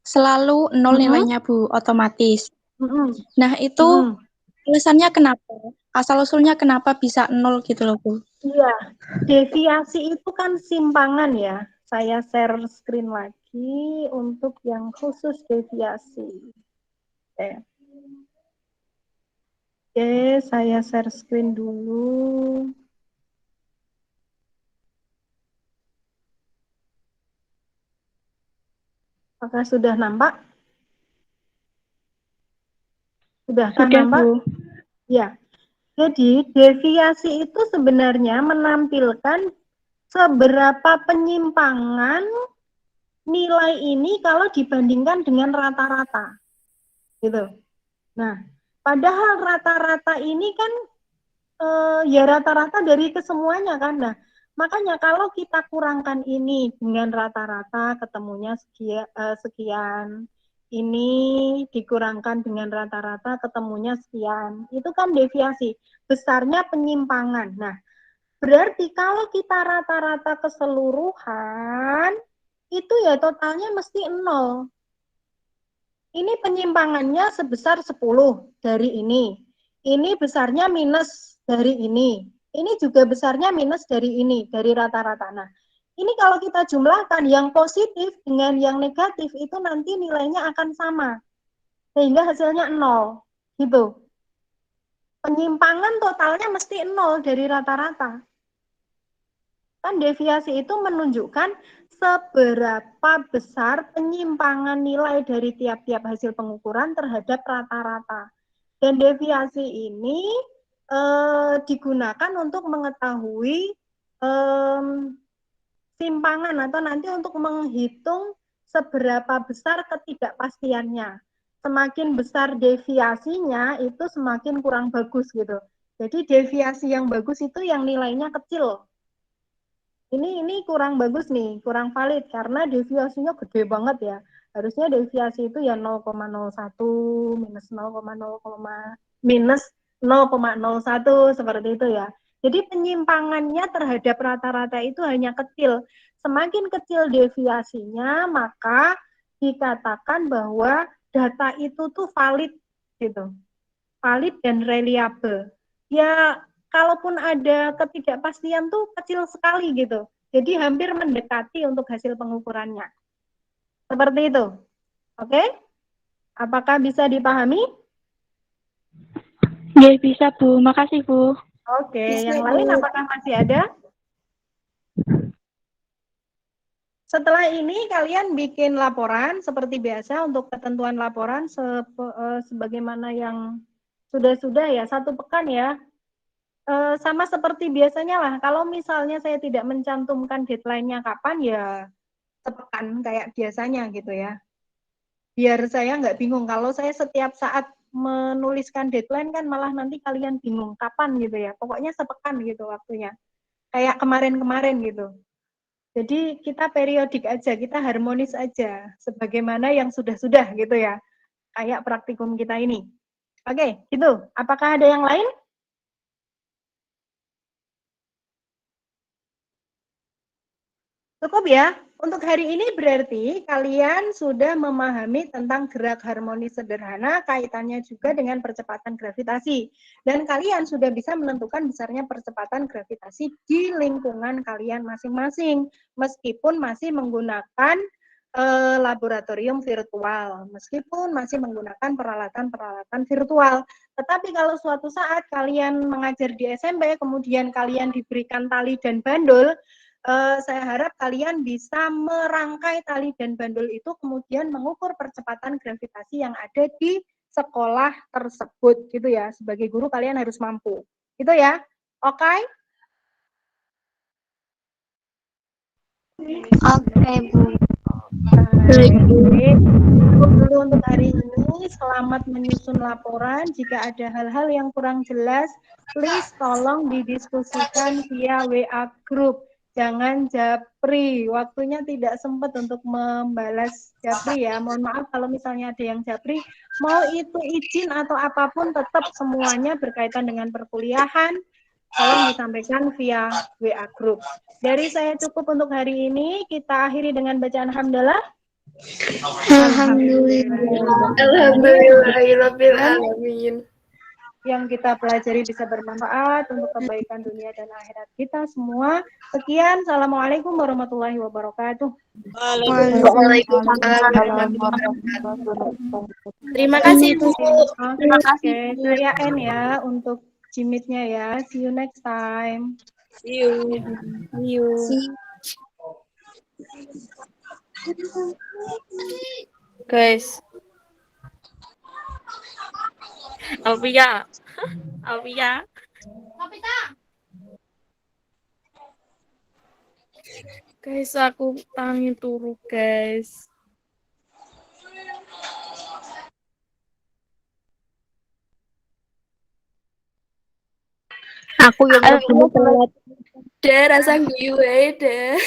selalu nol nilainya, Bu, otomatis. Nah, itu alasannya kenapa? Asal-usulnya kenapa bisa nol gitu loh, Bu? Iya, deviasi itu kan simpangan ya. Saya share screen lagi untuk yang khusus deviasi. Oke, saya share screen dulu. Apakah sudah nampak? Sudahkah nampak? Bu. Ya. Jadi, deviasi itu sebenarnya menampilkan seberapa penyimpangan nilai ini kalau dibandingkan dengan rata-rata. Gitu. Nah, padahal rata-rata ini kan ya rata-rata dari kesemuanya kan. Nah, makanya kalau kita kurangkan ini dengan rata-rata ketemunya sekian, ini dikurangkan dengan rata-rata ketemunya sekian. Itu kan deviasi, besarnya penyimpangan. Nah, berarti kalau kita rata-rata keseluruhan, itu ya totalnya mesti 0. Ini penyimpangannya sebesar 10 dari ini. Ini besarnya minus dari ini. Ini juga besarnya minus dari ini, dari rata-rata. Nah, ini kalau kita jumlahkan yang positif dengan yang negatif itu nanti nilainya akan sama. Sehingga hasilnya 0. Gitu. Penyimpangan totalnya mesti 0 dari rata-rata. Kan deviasi itu menunjukkan seberapa besar penyimpangan nilai dari tiap-tiap hasil pengukuran terhadap rata-rata. Dan deviasi ini digunakan untuk mengetahui simpangan atau nanti untuk menghitung seberapa besar ketidakpastiannya. Semakin besar deviasinya itu semakin kurang bagus gitu. Jadi deviasi yang bagus itu yang nilainya kecil. Ini kurang bagus nih, kurang valid karena deviasinya gede banget ya. Harusnya deviasi itu ya 0,01 minus 0,01 seperti itu ya. Jadi penyimpangannya terhadap rata-rata itu hanya kecil. Semakin kecil deviasinya, maka dikatakan bahwa data itu tuh valid gitu. Valid dan reliable. Ya, kalaupun ada ketidakpastian tuh kecil sekali gitu. Jadi hampir mendekati untuk hasil pengukurannya. Seperti itu. Oke? Apakah bisa dipahami? Ya, bisa, Bu. Makasih, Bu. Oke, yang lain apakah masih ada? Setelah ini kalian bikin laporan seperti biasa untuk ketentuan laporan sebagaimana yang sudah ya, 1 pekan ya. Sama seperti biasanya lah, kalau misalnya saya tidak mencantumkan deadline-nya kapan, ya sepekan kayak biasanya gitu ya. Biar saya nggak bingung, kalau saya setiap saat menuliskan deadline kan malah nanti kalian bingung kapan gitu ya. Pokoknya sepekan gitu waktunya. Kayak kemarin-kemarin gitu. Jadi kita periodik aja, kita harmonis aja, sebagaimana yang sudah-sudah gitu ya. Kayak praktikum kita ini. Oke, gitu. Apakah ada yang lain? Cukup ya. Untuk hari ini berarti kalian sudah memahami tentang gerak harmonis sederhana, kaitannya juga dengan percepatan gravitasi. Dan kalian sudah bisa menentukan besarnya percepatan gravitasi di lingkungan kalian masing-masing, meskipun masih menggunakan laboratorium virtual, meskipun masih menggunakan peralatan-peralatan virtual. Tetapi kalau suatu saat kalian mengajar di SMP, kemudian kalian diberikan tali dan bandul, saya harap kalian bisa merangkai tali dan bandul itu kemudian mengukur percepatan gravitasi yang ada di sekolah tersebut gitu ya. Sebagai guru kalian harus mampu. Gitu ya. Oke? Oke, Bu. Baik. Cukup dulu untuk hari ini. Selamat menyusun laporan. Jika ada hal-hal yang kurang jelas, please tolong didiskusikan via WA group. Jangan japri. Waktunya tidak sempat untuk membalas japri ya. Mohon maaf kalau misalnya ada yang japri. Mau itu izin atau apapun, tetap semuanya berkaitan dengan perkuliahan. Tolong disampaikan via WA group. Dari saya cukup untuk hari ini. Kita akhiri dengan bacaan hamdalah. Alhamdulillahirrahmanirrahim. Yang kita pelajari bisa bermanfaat untuk kebaikan dunia dan akhirat kita semua. Sekian, Assalamualaikum warahmatullahi wabarakatuh. Waalaikumsalam. Terima kasih, Bu. Terima kasih. Saya N ya untuk Jimitnya ya. See you next time. See you. Guys. Alvia. Guys, aku tangi turu, guys. Aku yang lebih telat. Deh, rasa gue deh.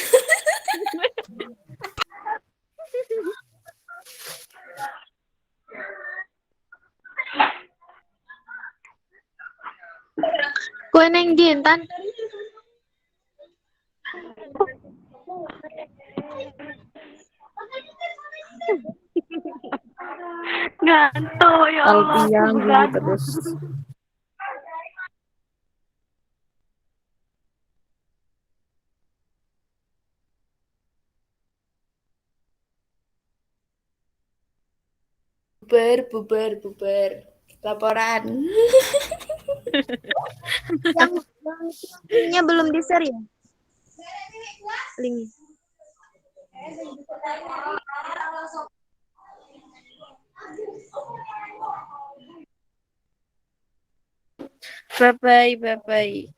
Kue neng dientan. Ngantuk ya Allah. Alvia gini terus. Bubar. Laporan. Yang belum di-share ya? Link. Bye-bye.